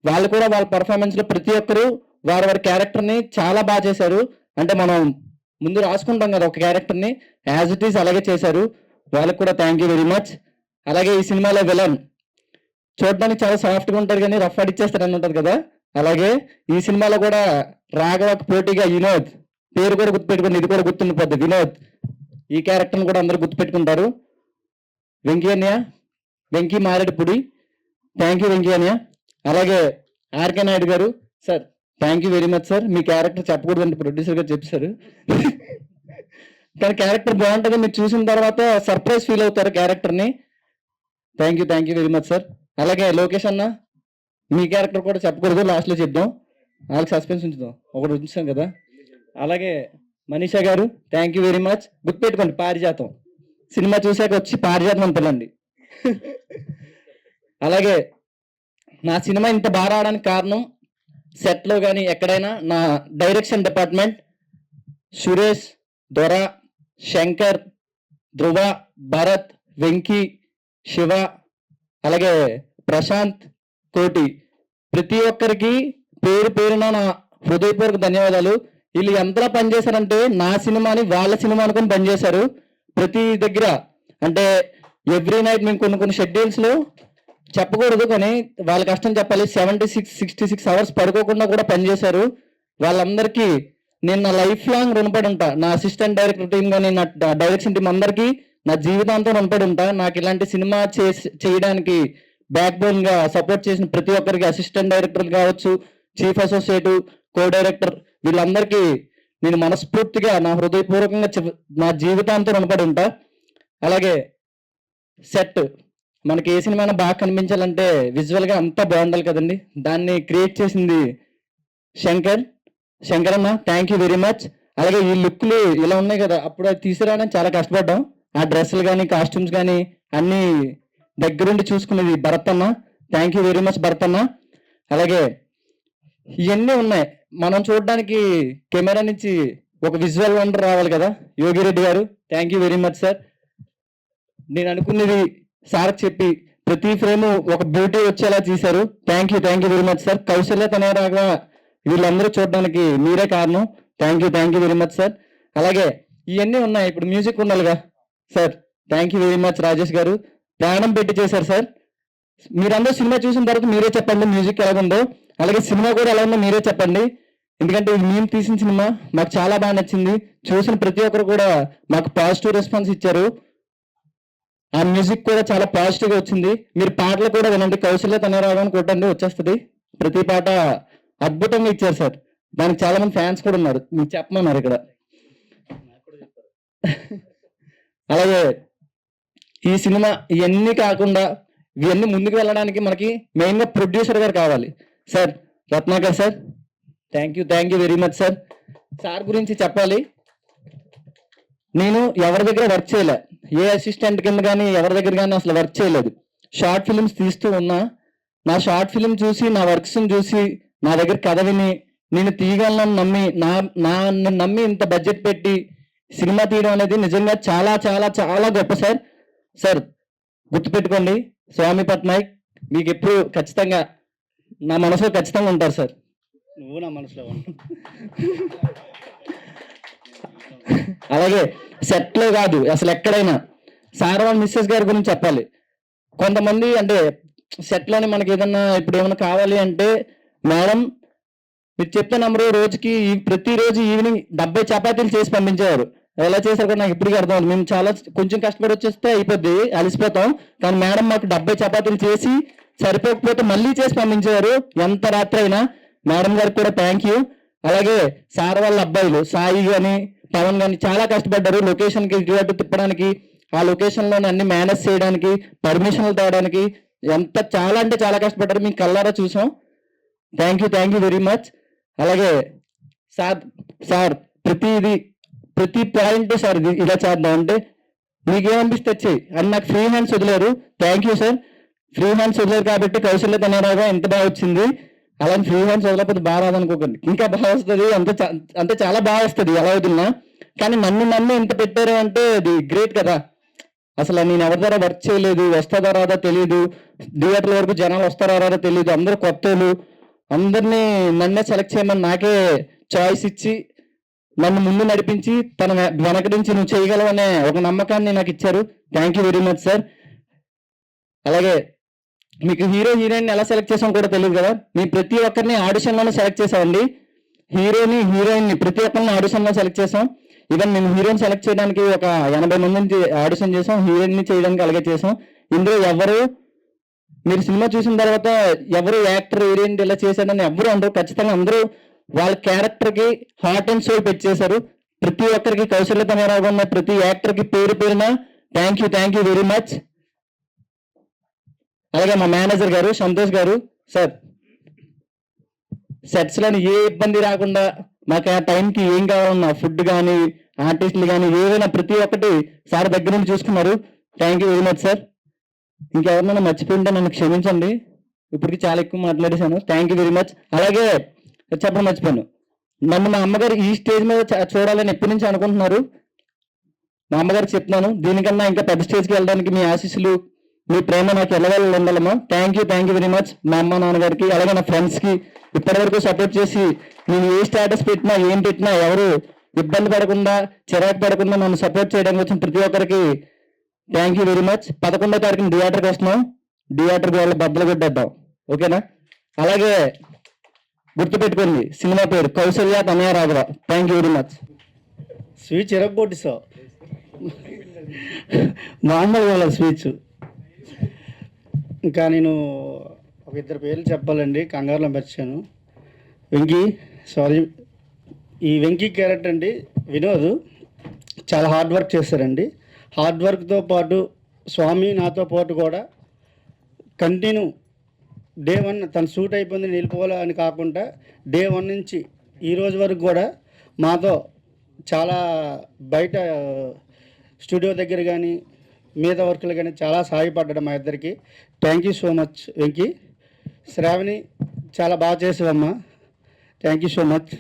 వాళ్ళు కూడా వాళ్ళ పర్ఫార్మెన్స్ లో ప్రతి ఒక్కరు వారి క్యారెక్టర్ ని చాలా బాగా చేశారు. అంటే మనం ముందు రాసుకుంటాం కదా ఒక క్యారెక్టర్ ని, యాజ్ ఇట్ ఈస్ అలాగే చేశారు. వాళ్ళకి కూడా థ్యాంక్ యూ వెరీ మచ్. అలాగే ఈ సినిమాలో విలన్ చూడడానికి చాలా సాఫ్ట్ గా ఉంటారు కానీ రఫ్ అడిచ్చేస్తారని ఉంటుంది కదా, అలాగే ఈ సినిమాలో కూడా రాఘవకు పోటీగా వినోద్, పేరు కూడా గుర్తుపెట్టుకుని, ఇది కూడా గుర్తుండిపోద్ది వినోద్. ఈ క్యారెక్టర్ని కూడా అందరూ గుర్తుపెట్టుకుంటారు. వెంకీ మారేడుపుడి, థ్యాంక్ యూ వెంకీ అన్నయ్య. అలాగే ఆర్కే నాయుడు గారు sir, thank you very much sir. మీ క్యారెక్టర్ చెప్పకూడదంటే ప్రొడ్యూసర్ గారు చెప్పారు, కానీ క్యారెక్టర్ బాగుంటుంది. మీరు చూసిన తర్వాత సర్ప్రైజ్ ఫీల్ అవుతారు క్యారెక్టర్ని. Thank you very much sir. అలాగే లోకేష్ అన్న, మీ క్యారెక్టర్ కూడా చెప్పకూడదు, లాస్ట్లో చెప్దాం, వాళ్ళకి సస్పెన్స్ ఉంచుదాం, ఒకటి ఉంచాం కదా. అలాగే మనీషా గారు థ్యాంక్ యూ వెరీ మచ్. గుర్తుపెట్టుకోండి, పారిజాతం సినిమా చూశాక వచ్చి పారిజాతం అని పిల్లండి. అలాగే నా సినిమా ఇంత బాగా రావడానికి కారణం సెట్లో కానీ ఎక్కడైనా నా డైరెక్షన్ డిపార్ట్మెంట్ సురేష్, దొర, శంకర్, ధ్రువ, భరత్, వెంకీ, శివ, అలాగే ప్రశాంత్, కోటి, ప్రతి ఒక్కరికి పేరు పేరున నా హృదయపూర్వక ధన్యవాదాలు. వీళ్ళు ఎంతలా పనిచేశారంటే నా సినిమాని వాళ్ళ సినిమా అనుకుని పనిచేశారు. ప్రతి దగ్గర అంటే ఎవ్రీ నైట్ మేము కొన్ని షెడ్యూల్స్లో చెప్పకూడదు కానీ వాళ్ళ కష్టం చెప్పాలి, 66 అవర్స్ పడుకోకుండా కూడా పనిచేశారు. వాళ్ళందరికీ నేను నా లైఫ్ లాంగ్ రుణపడి ఉంటా. నా అసిస్టెంట్ డైరెక్టర్ టీం కానీ నా డైరెక్షన్ టీం అందరికీ నా జీవితాంతం రుణపడి ఉంటా. నాకు ఇలాంటి సినిమా చేయడానికి బ్యాక్ బోన్ గా సపోర్ట్ చేసిన ప్రతి ఒక్కరికి, అసిస్టెంట్ డైరెక్టర్ కావచ్చు, చీఫ్ అసోసియేట్, కో డైరెక్టర్, వీళ్ళందరికీ నేను మనస్ఫూర్తిగా నా హృదయపూర్వకంగా నా జీవితాంతం రుణపడి ఉంటా. అలాగే సెట్ మనకి ఏ సినిమా బాగా కనిపించాలంటే విజువల్గా అంతా బాగుండాలి కదండి, దాన్ని క్రియేట్ చేసింది శంకర్ అన్న, థ్యాంక్ యూ వెరీ మచ్. అలాగే ఈ లుక్లు ఇలా ఉన్నాయి కదా, అప్పుడు అది తీసుకురావడానికి చాలా కష్టపడ్డాం. ఆ డ్రెస్సులు కానీ కాస్ట్యూమ్స్ కానీ అన్నీ దగ్గరుండి చూసుకునేది భరత్ అన్న, thank you very much Bharat అన్న. అలాగే ఇవన్నీ ఉన్నాయి, మనం చూడడానికి కెమెరా నుంచి ఒక విజువల్ వండర్ రావాలి కదా, యోగిరెడ్డి గారు thank you very much sir. నేను అనుకున్నది సార్ చెప్పి ప్రతి ఫ్రేమ్ ఒక బ్యూటీ వచ్చేలా చేశారు, thank you very much sir. Kousalya తనయరాగా వీళ్ళందరూ చూడడానికి మీరే కారణం, thank you very much sir. అలాగే ఇవన్నీ ఉన్నాయి, ఇప్పుడు మ్యూజిక్ ఉండాలిగా sir, thank you very much Rajesh గారు, ప్రాణం పెట్టి చేశారు సార్. మీరందరూ సినిమా చూసిన తర్వాత మీరే చెప్పండి మ్యూజిక్ ఎలా ఉందో, అలాగే సినిమా కూడా ఎలా ఉందో మీరే చెప్పండి. ఎందుకంటే మేము తీసిన సినిమా మాకు చాలా బాగా నచ్చింది, చూసిన ప్రతి ఒక్కరు కూడా మాకు పాజిటివ్ రెస్పాన్స్ ఇచ్చారు. ఆ మ్యూజిక్ కూడా చాలా పాజిటివ్గా వచ్చింది. మీరు పాటలు కూడా వినండి, కౌశల్య తనరాగని కొట్టండి వచ్చేస్తుంది. ప్రతి పాట అద్భుతంగా ఇచ్చారు సార్, దానికి చాలా మంది ఫ్యాన్స్ కూడా ఉన్నారు, మీకు చెప్పమన్నారు ఇక్కడ. అలాగే ఈ సినిమా ఇవన్నీ కాకుండా ఇవన్నీ ముందుకు వెళ్ళడానికి మనకి మెయిన్గా ప్రొడ్యూసర్ గారు కావాలి sir, Ratnakar sir, thank you very much sir. Sir గురించి చెప్పాలి, నేను ఎవరి దగ్గర వర్క్ చేయలే, ఏ అసిస్టెంట్ కింద కానీ ఎవరి దగ్గర కానీ అసలు వర్క్ చేయలేదు. షార్ట్ ఫిల్మ్స్ తీస్తూ ఉన్నా, నా షార్ట్ ఫిల్మ్ చూసి నా వర్క్స్ని చూసి నా దగ్గర కథ విని నేను తీయగలను నమ్మి నన్ను నమ్మి ఇంత బడ్జెట్ పెట్టి సినిమా తీయడం అనేది నిజంగా చాలా చాలా చాలా గొప్ప సార్. సార్ గుర్తుపెట్టుకోండి, స్వామి పట్నాయక్ మీకు ఎప్పుడు ఖచ్చితంగా నా మనసులో ఖచ్చితంగా ఉంటారు సార్. నువ్వు నా మనసులో అలాగే సెట్లో కాదు అసలు ఎక్కడైనా సార్ వాళ్ళ మిస్సెస్ గారి గురించి చెప్పాలి. కొంతమంది అంటే సెట్లోనే మనకి ఏదన్నా ఇప్పుడు ఏమైనా కావాలి అంటే, మేడం మీరు చెప్తే నమ్మరు, రోజుకి ప్రతిరోజు ఈవినింగ్ 70 చపాతీలు చేసి పంపించేవారు. ఎలా చేశారు కూడా నాకు ఇప్పటికీ అర్థం అవుతుంది. మేము చాలా కొంచెం కష్టపడి వచ్చేస్తే అయిపోద్ది, అలసిపోతాం, కానీ మేడం మాకు 70 చపాతీలు చేసి సరిపోకపోతే మళ్ళీ చేసి పంపించేవారు, ఎంత రాత్రి అయినా. మేడం గారికి కూడా థ్యాంక్ యూ. అలాగే సార్ వాళ్ళ అబ్బాయిలు సాయి కానీ పవన్ కానీ చాలా కష్టపడ్డారు లొకేషన్కి ఇటు తిప్పడానికి, ఆ లొకేషన్లోనే అన్ని మేనేజ్ చేయడానికి, పర్మిషన్లు తేవడానికి ఎంత చాలా అంటే చాలా కష్టపడ్డారు, మీకు కల్లారా చూసాం. Thank you very much. అలాగే సార్ ప్రతి పాయింట్ సార్ ఇలా చేద్దాం అంటే మీకేమనిపిస్తే వచ్చాయి అని నాకు ఫ్రీ హ్యాండ్స్ వదిలేరు, thank you sir. Free hands వదిలేరు కాబట్టి కౌశల్య తనరాగా ఎంత బాగా వచ్చింది. అలాంటి ఫ్రీ హ్యాండ్స్ వదలకపోతే బాగా రాదనుకోకండి, ఇంకా బాగా వస్తుంది, అంతే చాలా బాగా వస్తుంది ఎలా వదిలినా. కానీ నన్ను ఎంత పెట్టారు అంటే అది గ్రేట్ కదా. అసలు నేను ఎవరి ద్వారా వర్క్ చేయలేదు, వస్తుందా రాదా తెలియదు, థియేటర్ల వరకు జనాలు వస్తారా రాదా తెలియదు, అందరూ కొత్తలు, అందరినీ నన్నే సెలెక్ట్ చేయమని నాకే చాయిస్ ఇచ్చి నన్ను ముందు నడిపించి తన వెనక నుంచి నువ్వు చేయగలవనే ఒక నమ్మకాన్ని నాకు ఇచ్చారు, thank you very much sir. అలాగే మీకు హీరో హీరోయిన్ ఎలా సెలెక్ట్ చేసాం కూడా తెలియదు కదా, మేము ప్రతి ఒక్కరిని ఆడిషన్లోనే సెలెక్ట్ చేసామండి. హీరోయిన్ని ప్రతి ఒక్కరిని ఆడిషన్లో సెలెక్ట్ చేసాం. ఈవెన్ మేము హీరోయిన్ సెలెక్ట్ చేయడానికి ఒక 80 మందిని ఆడిషన్ చేసాం, హీరోయిన్ని చేయడానికి అలాగే చేసాం. ఇందులో ఎవరు మీరు సినిమా చూసిన తర్వాత ఎవరు యాక్టర్ హీరోయిన్ ఇలా చేశాడని ఎవరు అందరూ ఖచ్చితంగా అందరూ వాళ్ళ క్యారెక్టర్కి హార్ట్ అండ్ సోల్ పెట్టేశారు. ప్రతి ఒక్కరికి కౌశల్య తనరాగా ఉన్న ప్రతి యాక్టర్కి పేరున థ్యాంక్ యూ వెరీ మచ్. అలాగే మా మేనేజర్ గారు సంతోష్ గారు, సార్ సెట్స్లోని ఏ ఇబ్బంది రాకుండా మాకు ఆ టైంకి ఏం కావాలన్నా ఫుడ్ కానీ ఆర్టిస్టులు కానీ ఏదైనా ప్రతి ఒక్కటి సార్ దగ్గర నుండి చూసుకున్నారు. Thank you very much sir. ఇంకెవరినైనా మర్చిపోయింటే నన్ను క్షమించండి, ఇప్పటికి చాలా ఎక్కువ మాట్లాడేశాను. Thank you very much. అలాగే చెప్పడం మర్చిపోయాను, నన్ను మా అమ్మగారు ఈ స్టేజ్ మీద చూడాలని ఎప్పటి నుంచి అనుకుంటున్నారు. మా అమ్మగారికి చెప్తున్నాను, దీనికన్నా ఇంకా పెద్ద స్టేజ్కి వెళ్ళడానికి మీ ఆశీస్సులు మీ ప్రేమ నాకు ఎల్లవేళ ఉండాలమ్మా. థ్యాంక్ యూ వెరీ మచ్ మా అమ్మ నాన్నగారికి, అలాగే నా ఫ్రెండ్స్కి ఇప్పటివరకు సపోర్ట్ చేసి నేను ఏ స్టేటస్ పెట్టినా ఏం పెట్టినా ఎవరు ఇబ్బంది పడకుండా చిరాకు పడకుండా నన్ను సపోర్ట్ చేయడానికి వచ్చిన ప్రతి ఒక్కరికి థ్యాంక్ యూ వెరీ మచ్. 11వ తారీఖున థియేటర్కి వస్తున్నాం, థియేటర్కి వాళ్ళ బద్దలు కొట్టేద్దాం, ఓకేనా? అలాగే గుర్తుపెట్టుకోండి, సినిమా పేరు Kousalya Tanaya Raghava. Thank you very much. Switch ఎరగొట్టిస్తావు, మామూలు వాళ్ళ స్వీచ్. ఇంకా నేను ఒక ఇద్దరు పేర్లు చెప్పాలండి, కంగారులో మర్చాను. వెంకీ, సారీ, ఈ వెంకీ క్యారెక్టర్ అండి వినోద్ చాలా హార్డ్ వర్క్ చేశారండి. హార్డ్ వర్క్తో పాటు స్వామి నాతో పాటు కూడా కంటిన్యూ డే 1 తను షూట్ అయిపోయింది వెళ్ళిపోవాలి అని కాకుండా డే 1 నుంచి ఈ రోజు వరకు కూడా మాతో చాలా బయట స్టూడియో దగ్గర కానీ మిగతా వర్కులు కానీ చాలా సహాయపడ్డాడు మా ఇద్దరికి. Thank you so much Venky. Shravani చాలా బాగా చేసావమ్మా, thank you so much.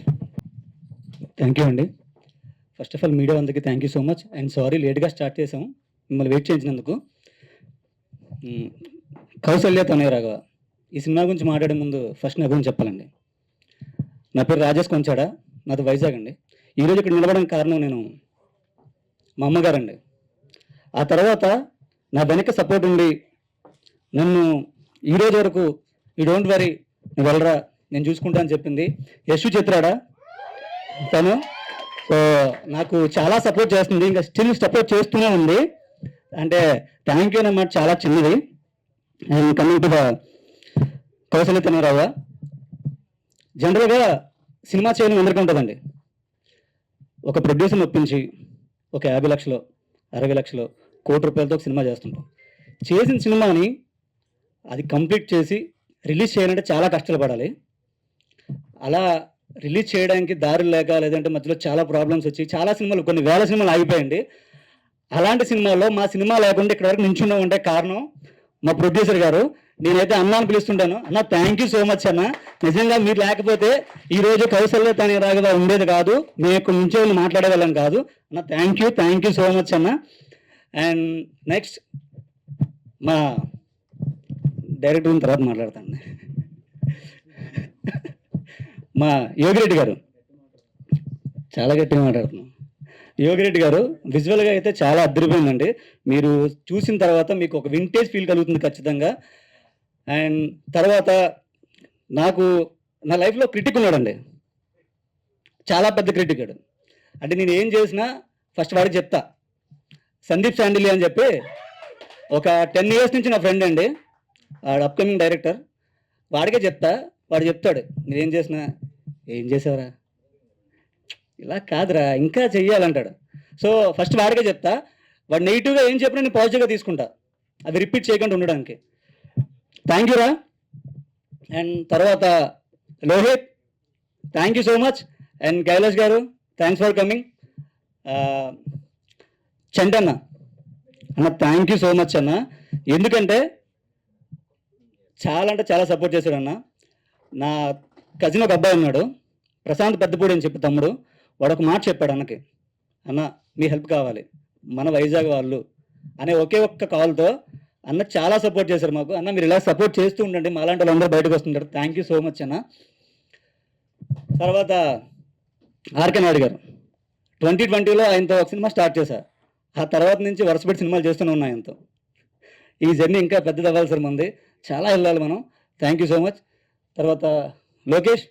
Thank you అండి. ఫస్ట్ ఆఫ్ ఆల్ మీడియా అందరికీ thank you so much and sorry లేట్గా స్టార్ట్ చేసాం, మిమ్మల్ని వెయిట్ చేయించినందుకు. కౌశల్య తనయ రాఘవ ఈ సినిమా గురించి మాట్లాడే ముందు ఫస్ట్ నా గురించి చెప్పాలండి. నా పేరు రాజేష్ కొంచాడా, నాది వైజాగ్ అండి. ఈరోజు ఇక్కడ నిలబడడానికి కారణం నేను మా అమ్మగారండి. ఆ తర్వాత నా వెనక సపోర్ట్ ఉండి నన్ను ఈరోజు వరకు ఈ డోంట్ వరీ నువ్వు వెళ్ళరా నేను చూసుకుంటా అని చెప్పింది యశు చిత్రాడా తను. సో నాకు చాలా సపోర్ట్ చేస్తుంది, ఇంకా స్టిల్ సపోర్ట్ చేస్తూనే ఉంది. అంటే థ్యాంక్ యూ అన్నమాట, చాలా చిన్నది. And coming to the Kausalya Tanaya Raghava, జనరల్గా సినిమా చేయడం అందరికీ ఉంటుందండి. ఒక ప్రొడ్యూసర్ని ఒప్పించి ఒక 50 లక్షలు 60 లక్షలు ₹1,00,00,000 ఒక సినిమా చేస్తుంటాం. చేసిన సినిమాని అది కంప్లీట్ చేసి రిలీజ్ చేయాలంటే చాలా కష్టాలు పడాలి. అలా రిలీజ్ చేయడానికి దారులు లేక లేదంటే మధ్యలో చాలా ప్రాబ్లమ్స్ వచ్చి చాలా సినిమాలు కొన్ని వేల సినిమాలు ఆగిపోయండి. అలాంటి సినిమాల్లో మా సినిమా లేకుండా ఇక్కడ వరకు నించున్నాం అంటే కారణం మా ప్రొడ్యూసర్ గారు. నేనైతే అన్న అని పిలుస్తుంటాను, అన్న థ్యాంక్ యూ సో మచ్ అన్న. నిజంగా మీరు లేకపోతే ఈరోజు కౌశల్య తనయ రాఘవ ఉండేది కాదు, మేము ఇక్కడ నుంచి వాళ్ళు మాట్లాడే వాళ్ళం కాదు అన్న. థ్యాంక్ యూ సో మచ్ అన్న. అండ్ నెక్స్ట్ మా డైరెక్టర్ తర్వాత మాట్లాడతాను. మా యోగిరెడ్డి గారు, చాలా గట్టిగా మాట్లాడుతున్నాం. యోగిరెడ్డి గారు విజువల్గా అయితే చాలా అద్దరిపోయిందండి. మీరు చూసిన తర్వాత మీకు ఒక వింటేజ్ ఫీల్ కలుగుతుంది ఖచ్చితంగా. అండ్ తర్వాత నాకు నా లైఫ్లో క్రిటిక్ ఉన్నాడండి, చాలా పెద్ద క్రిటిక్. అంటే నేను ఏం చేసినా ఫస్ట్ వాడికి చెప్తా. సందీప్ శాండిలి అని చెప్పి ఒక 10 years నుంచి నా ఫ్రెండ్ అండి, వాడు అప్కమింగ్ డైరెక్టర్. వాడికే చెప్తా, వాడు చెప్తాడు నేనేం చేసినా ఏం చేసావురా ఇలా కాదురా ఇంకా చెయ్యాలంటాడు. సో ఫస్ట్ వాడికే చెప్తా, వాడు నెగిటివ్గా ఏం చెప్పినా నేను పాజిటివ్గా తీసుకుంటా, అది రిపీట్ చేయకుండా ఉండడానికి. థ్యాంక్ యూ రా. అండ్ తర్వాత Lohit, thank you so much. And Kailash garu, thanks for coming. చంటన్న అన్న, థ్యాంక్ యూ సో మచ్ అన్న. ఎందుకంటే చాలా అంటే చాలా సపోర్ట్ చేశాడు అన్న. నా కజిన్ ఒక అబ్బాయి ఉన్నాడు, ప్రశాంత్ పెద్దపూడి అని చెప్పి తమ్ముడు, వాడు ఒక మాట చెప్పాడు అన్నకి, అన్న మీ హెల్ప్ కావాలి మన వైజాగ్ వాళ్ళు అనే ఒకే ఒక్క కాల్తో అన్న చాలా సపోర్ట్ చేశారు మాకు. అన్న మీరు ఇలా సపోర్ట్ చేస్తూ ఉండండి, మా అలాంటి వాళ్ళందరూ బయటకు వస్తుంటారు. థ్యాంక్ యూ సో మచ్ అన్న. తర్వాత ఆర్కే నాయుడు గారు, 2020లో ఆయనతో ఒక సినిమా స్టార్ట్ చేశారు. ఆ తర్వాత నుంచి వరుసపెట్టి సినిమాలు చేస్తూనే ఉన్నాయి ఆయనతో. ఈ జర్నీ ఇంకా పెద్దది అవ్వాలి సార్, మంది చాలా వెళ్ళాలి మనం. Thank you so much. తర్వాత Lokesh,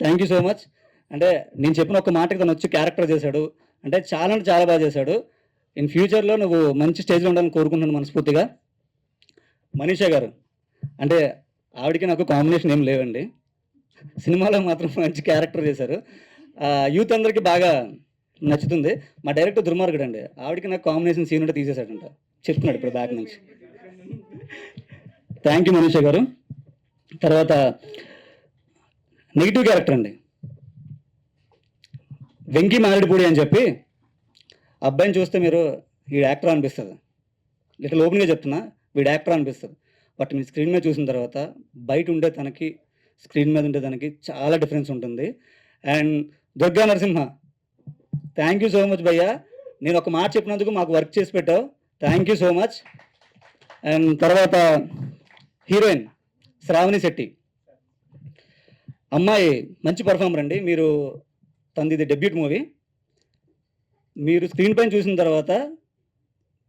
thank you so much. అంటే నేను చెప్పిన ఒక మాటకి తను వచ్చి క్యారెక్టర్ చేశాడు, అంటే చాలా బాగా చేశాడు. ఇన్ ఫ్యూచర్లో నువ్వు మంచి స్టేజ్లో ఉండాలని కోరుకుంటున్నాను మనస్ఫూర్తిగా. మనీషా గారు, అంటే ఆవిడకి నాకు కాంబినేషన్ ఏం లేవండి, సినిమాలో మాత్రం మంచి క్యారెక్టర్ చేశారు, యూత్ అందరికీ బాగా నచ్చుతుంది. మా డైరెక్టర్ దుర్మార్గుడు అండి, ఆవిడకి నాకు కాంబినేషన్ సీన్ ఉంటే తీసేశాడంట, చెప్తున్నాడు ఇప్పుడు బ్యాక్ నుంచి. థ్యాంక్ యూ మనీషా గారు. తర్వాత నెగిటివ్ క్యారెక్టర్ అండి. వెంకీ మారేడుపూడి అని చెప్పి అబ్బాయిని చూస్తే మీరు వీడు యాక్టర్ అనిపిస్తుంది. లిటిల్ ఓపెన్గా చెప్తున్నా, వీడు యాక్టర్ అనిపిస్తుంది. బట్ మీరు స్క్రీన్ మీద చూసిన తర్వాత బయట ఉండే తనకి స్క్రీన్ మీద ఉండే తనకి చాలా డిఫరెన్స్ ఉంటుంది. And Durga Narasimha, thank you so much భయ్యా. నేను ఒక మాట చెప్పినందుకు మాకు వర్క్ చేసి పెట్టావు, thank you so much. And తర్వాత హీరోయిన్ శ్రావణి శెట్టి, అమ్మాయి మంచి పర్ఫార్మర్ అండి. మీరు తనది ఇది డెబ్యూట్ మూవీ. మీరు స్క్రీన్ పైన చూసిన తర్వాత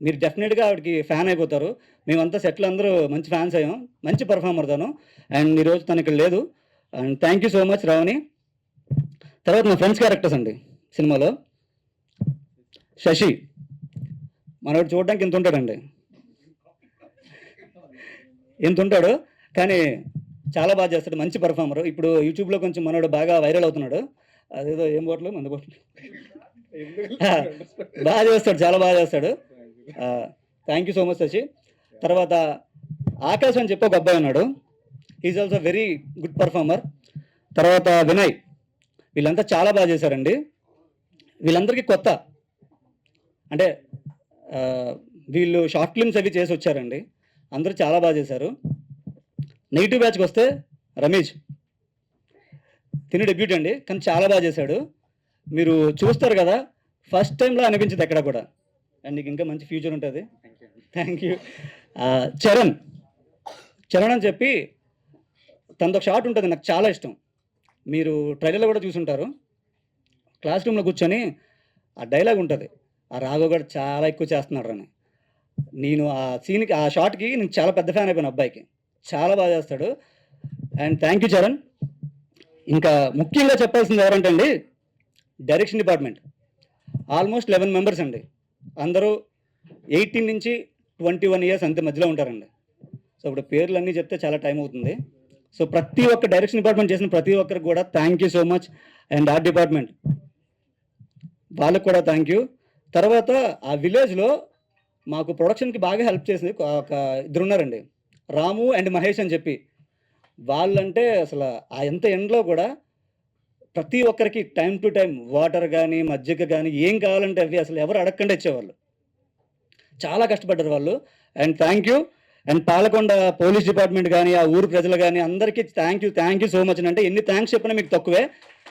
మీరు డెఫినెట్గా ఆవిడకి ఫ్యాన్ అయిపోతారు. మేమంతా సెట్లు అందరూ మంచి ఫ్యాన్స్ అయ్యాం. మంచి పర్ఫార్మర్ తను. అండ్ ఈరోజు తను ఇక్కడ లేదు. And thank you so much Ravani. తర్వాత మా ఫ్రెండ్స్ క్యారెక్టర్స్ అండి సినిమాలో. శశి మనోడు చూడడానికి ఎంత ఉంటాడండి, ఎంత ఉంటాడు, కానీ చాలా బాగా చేస్తాడు. మంచి పర్ఫార్మర్. ఇప్పుడు యూట్యూబ్లో కొంచెం మనోడు బాగా వైరల్ అవుతున్నాడు. అదేదో ఏం బోట్లు మందు బోట్లు బాగా చేస్తాడు, చాలా బాగా చేస్తాడు. Thank you so much Sashi. తర్వాత ఆకాశ్ అని చెప్పి ఒక అబ్బాయి ఉన్నాడు. Is also very good performer. తర్వాత వినయ్, వీళ్ళంతా చాలా బాగా చేశారండి. వీళ్ళందరికీ కొత్త, అంటే వీళ్ళు షార్ట్ ఫిల్మ్స్ అవి చేసి వచ్చారండి. అందరూ చాలా బాగా చేశారు. నెగిటివ్ బ్యాచ్కి వస్తే రమేష్, తిని డెబ్యూట్ అండి, కానీ చాలా బాగా చేశాడు. మీరు చూస్తారు కదా, ఫస్ట్ టైంలో అనిపించింది ఎక్కడ కూడా. అండ్ నీకు ఇంకా మంచి ఫ్యూచర్ ఉంటుంది. Thank you. చరణ్ అని చెప్పి తనతో ఒక షాట్ ఉంటుంది, నాకు చాలా ఇష్టం. మీరు ట్రైలర్లో కూడా చూసుంటారు. క్లాస్ రూమ్లో కూర్చొని ఆ డైలాగ్ ఉంటుంది, ఆ రాఘవ్ కూడా చాలా ఎక్కువ చేస్తున్నాడు అని. నేను ఆ సీన్కి, ఆ షాట్కి నేను చాలా పెద్ద ఫ్యాన్ అయిపోయాను. అబ్బాయికి చాలా బాగా చేస్తాడు. And thank you Charan. ఇంకా ముఖ్యంగా చెప్పాల్సింది ఎవరంటే అండి, డైరెక్షన్ డిపార్ట్మెంట్. ఆల్మోస్ట్ 11 మెంబర్స్ అండి. అందరూ 18 నుంచి 21 ఇయర్స్ అంతే మధ్యలో ఉంటారండి. సో ఇప్పుడు పేర్లు అన్నీ చెప్తే చాలా టైం అవుతుంది. సో ప్రతి ఒక్క డైరెక్షన్ డిపార్ట్మెంట్ చేసిన ప్రతి ఒక్కరికి కూడా thank you so much. And art department వాళ్ళకు కూడా థ్యాంక్ యూ. తర్వాత ఆ విలేజ్లో మాకు ప్రొడక్షన్కి బాగా హెల్ప్ చేసింది ఒక ఇద్దరు ఉన్నారండి, రాము అండ్ మహేష్ అని చెప్పి. వాళ్ళంటే అసలు ఆ ఎంత ఎండ్లో కూడా ప్రతి ఒక్కరికి టైం టు టైం వాటర్ కానీ మజ్జిగ కానీ ఏం కావాలంటే అవి అసలు ఎవరు అడగకుండా ఇచ్చేవాళ్ళు. చాలా కష్టపడ్డారు వాళ్ళు. And thank you. And Palakonda police department కానీ ఆ ఊరు ప్రజలు కానీ అందరికీ థ్యాంక్ యూ సో మచ్. అంటే ఎన్ని థ్యాంక్స్ చెప్పినా మీకు తక్కువే,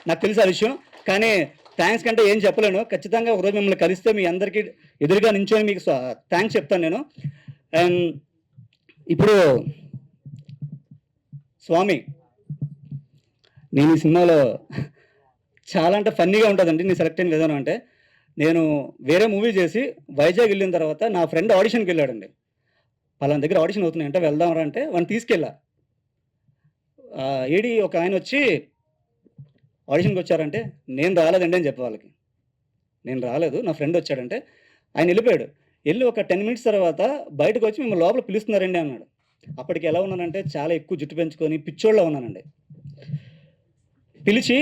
నాకు తెలుసు ఆ విషయం. కానీ థ్యాంక్స్ కంటే ఏం చెప్పలేను. ఖచ్చితంగా ఒకరోజు మిమ్మల్ని కలిస్తే మీ అందరికీ ఎదురుగా నించొని మీకు థ్యాంక్స్ చెప్తాను నేను. అండ్ ఇప్పుడు స్వామి, నేను ఈ సినిమాలో చాలా అంటే ఫన్నీగా ఉంటుందండి. నేను సెలెక్ట్ అయిన విధానం అంటే, నేను వేరే మూవీ చేసి వైజాగ్ వెళ్ళిన తర్వాత నా ఫ్రెండ్ ఆడిషన్కి వెళ్ళాడండి. పలానా దగ్గర ఆడిషన్ అవుతున్నాయి అంటే వెళ్దామరా అంటే వాడిని తీసుకెళ్ళా. ఏడి ఒక ఆయన వచ్చి ఆడిషన్కి వచ్చారంటే నేను రాలేదండి అని చెప్పే వాళ్ళకి. నేను రాలేదు, నా ఫ్రెండ్ వచ్చాడంటే ఆయన వెళ్ళిపోయాడు. వెళ్ళి ఒక 10 మినిట్స్ తర్వాత బయటకు వచ్చి మిమ్మల్ని లోపల పిలుస్తున్నారండి అన్నాడు. అప్పటికి ఎలా ఉన్నానంటే చాలా ఎక్కువ జుట్టు పెంచుకొని పిచ్చోళ్ళ ఉన్నానండి. పిలిచి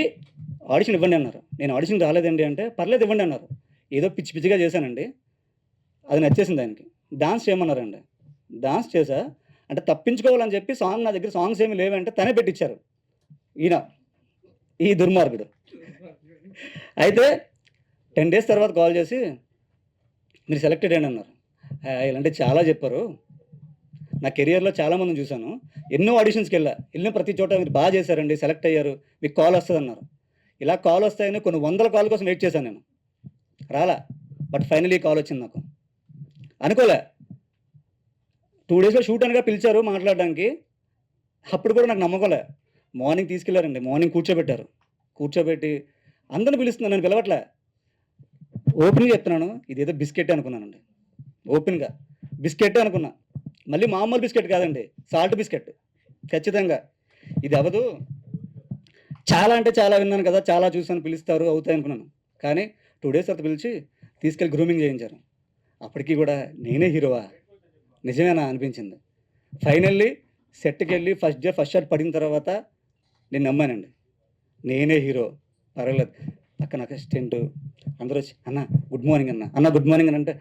ఆడిషన్ ఇవ్వండి అన్నారు. నేను ఆడిషన్ రాలేదండి అంటే పర్లేదు ఇవ్వండి అన్నారు. ఏదో పిచ్చి పిచ్చిగా చేశానండి, అది నచ్చేసింది ఆయనకి. డాన్స్ చేయమన్నారండి, డాన్స్ చేశా. అంటే తప్పించుకోవాలని చెప్పి నా దగ్గర సాంగ్స్ ఏమి లేవంటే తనే పెట్టించారు ఈయన, ఈ దుర్మార్గుడు. అయితే 10 డేస్ తర్వాత కాల్ చేసి మీరు సెలెక్టెడ్ అని అన్నారు. ఇలాంటి చాలా చెప్పారు. నా కెరియర్లో చాలామందిని చూశాను, ఎన్నో ఆడిషన్స్కి వెళ్ళిన ప్రతి చోట మీరు బాగా చేశారండి, సెలెక్ట్ అయ్యారు, మీకు కాల్ వస్తుంది అన్నారు. ఇలా కాల్ వస్తాయని కొన్ని 100 కాల్ కోసం వెయిట్ చేశాను నేను, రాలా. బట్ ఫైనలీ కాల్ వచ్చింది నాకు. అనుకోలే, 2 డేస్లో షూట్ అనగా పిలిచారు మాట్లాడడానికి. అప్పుడు కూడా నాకు నమ్మకంలే. మార్నింగ్ తీసుకెళ్లారండి, మార్నింగ్ కూర్చోబెట్టి అందరిని పిలుస్తున్నాను, నేను పిలవట్లే. ఓపెన్గా చెప్తున్నాను, ఇదేదో బిస్కెట్ అనుకున్నానండి. ఓపెన్గా బిస్కెట్ అనుకున్నా. మళ్ళీ మామూలు బిస్కెట్ కాదండి, సాల్ట్ బిస్కెట్. ఖచ్చితంగా ఇది అవ్వదు. చాలా అంటే చాలా విన్నాను కదా, చాలా చూసాను, పిలుస్తారు అవుతాయి అనుకున్నాను. కానీ 2 డేస్ తర్వాత పిలిచి తీసుకెళ్ళి గ్రూమింగ్ చేయించారు. అప్పటికి కూడా నేనే హీరోవా, నిజమేనా అనిపించింది. ఫైనల్లీ సెట్కి వెళ్ళి ఫస్ట్ షాట్ పడిన తర్వాత నేను నమ్మానండి, నేనే హీరో, పర్వాలేదు. పక్కన అసిస్టెంట్ అందరూ వచ్చి అన్న గుడ్ మార్నింగ్ అన్న గుడ్ మార్నింగ్ అని అంటే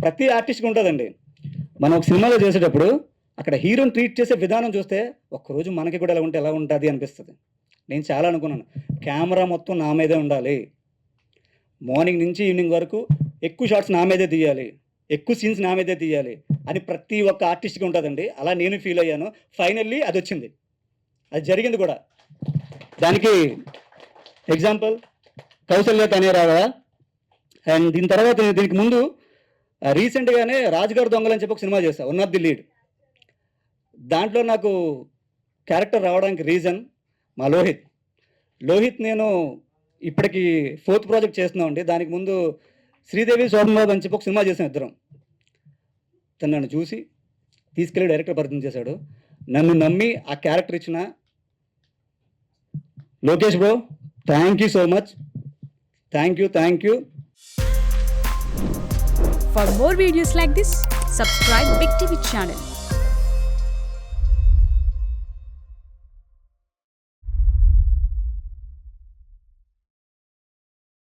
ప్రతి ఆర్టిస్ట్కి ఉంటుందండి. మనం ఒక సినిమాలో చేసేటప్పుడు అక్కడ హీరోని ట్రీట్ చేసే విధానం చూస్తే ఒక్కరోజు మనకి కూడా ఎలా ఉంటుంది అనిపిస్తుంది. నేను చాలా అనుకున్నాను, కెమెరా మొత్తం నా మీదే ఉండాలి, మార్నింగ్ నుంచి ఈవినింగ్ వరకు ఎక్కువ షాట్స్ నా మీదే తీయాలి, ఎక్కువ సీన్స్ నా మీదే తీయాలి అని ప్రతి ఒక్క ఆర్టిస్ట్కి ఉంటుందండి. అలా నేను ఫీల్ అయ్యాను. ఫైనల్లీ అది వచ్చింది, అది జరిగింది కూడా. దానికి ఎగ్జాంపుల్ కౌశల్య తనే రాగా. అండ్ దీని తర్వాత దీనికి ముందు రీసెంట్గానే రాజుగారు దొంగలు అని చెప్పి ఒక సినిమా చేశాను, వన్ ఆఫ్ ది లీడ్. దాంట్లో నాకు క్యారెక్టర్ రావడానికి రీజన్ మా లోహిత్ నేను ఇప్పటికి 4th ప్రాజెక్ట్ చేస్తున్నామండి. దానికి ముందు శ్రీదేవి శోభన్బాబు అని చెప్పి ఒక సినిమా చేసాం ఇద్దరం. తను నన్ను చూసి తీసుకెళ్ళి డైరెక్టర్ పరిచయం చేశాడు. నన్ను నమ్మి ఆ క్యారెక్టర్ ఇచ్చిన Lokesh bro, thank you so much. Thank you. For more videos like this, subscribe Big TV channel.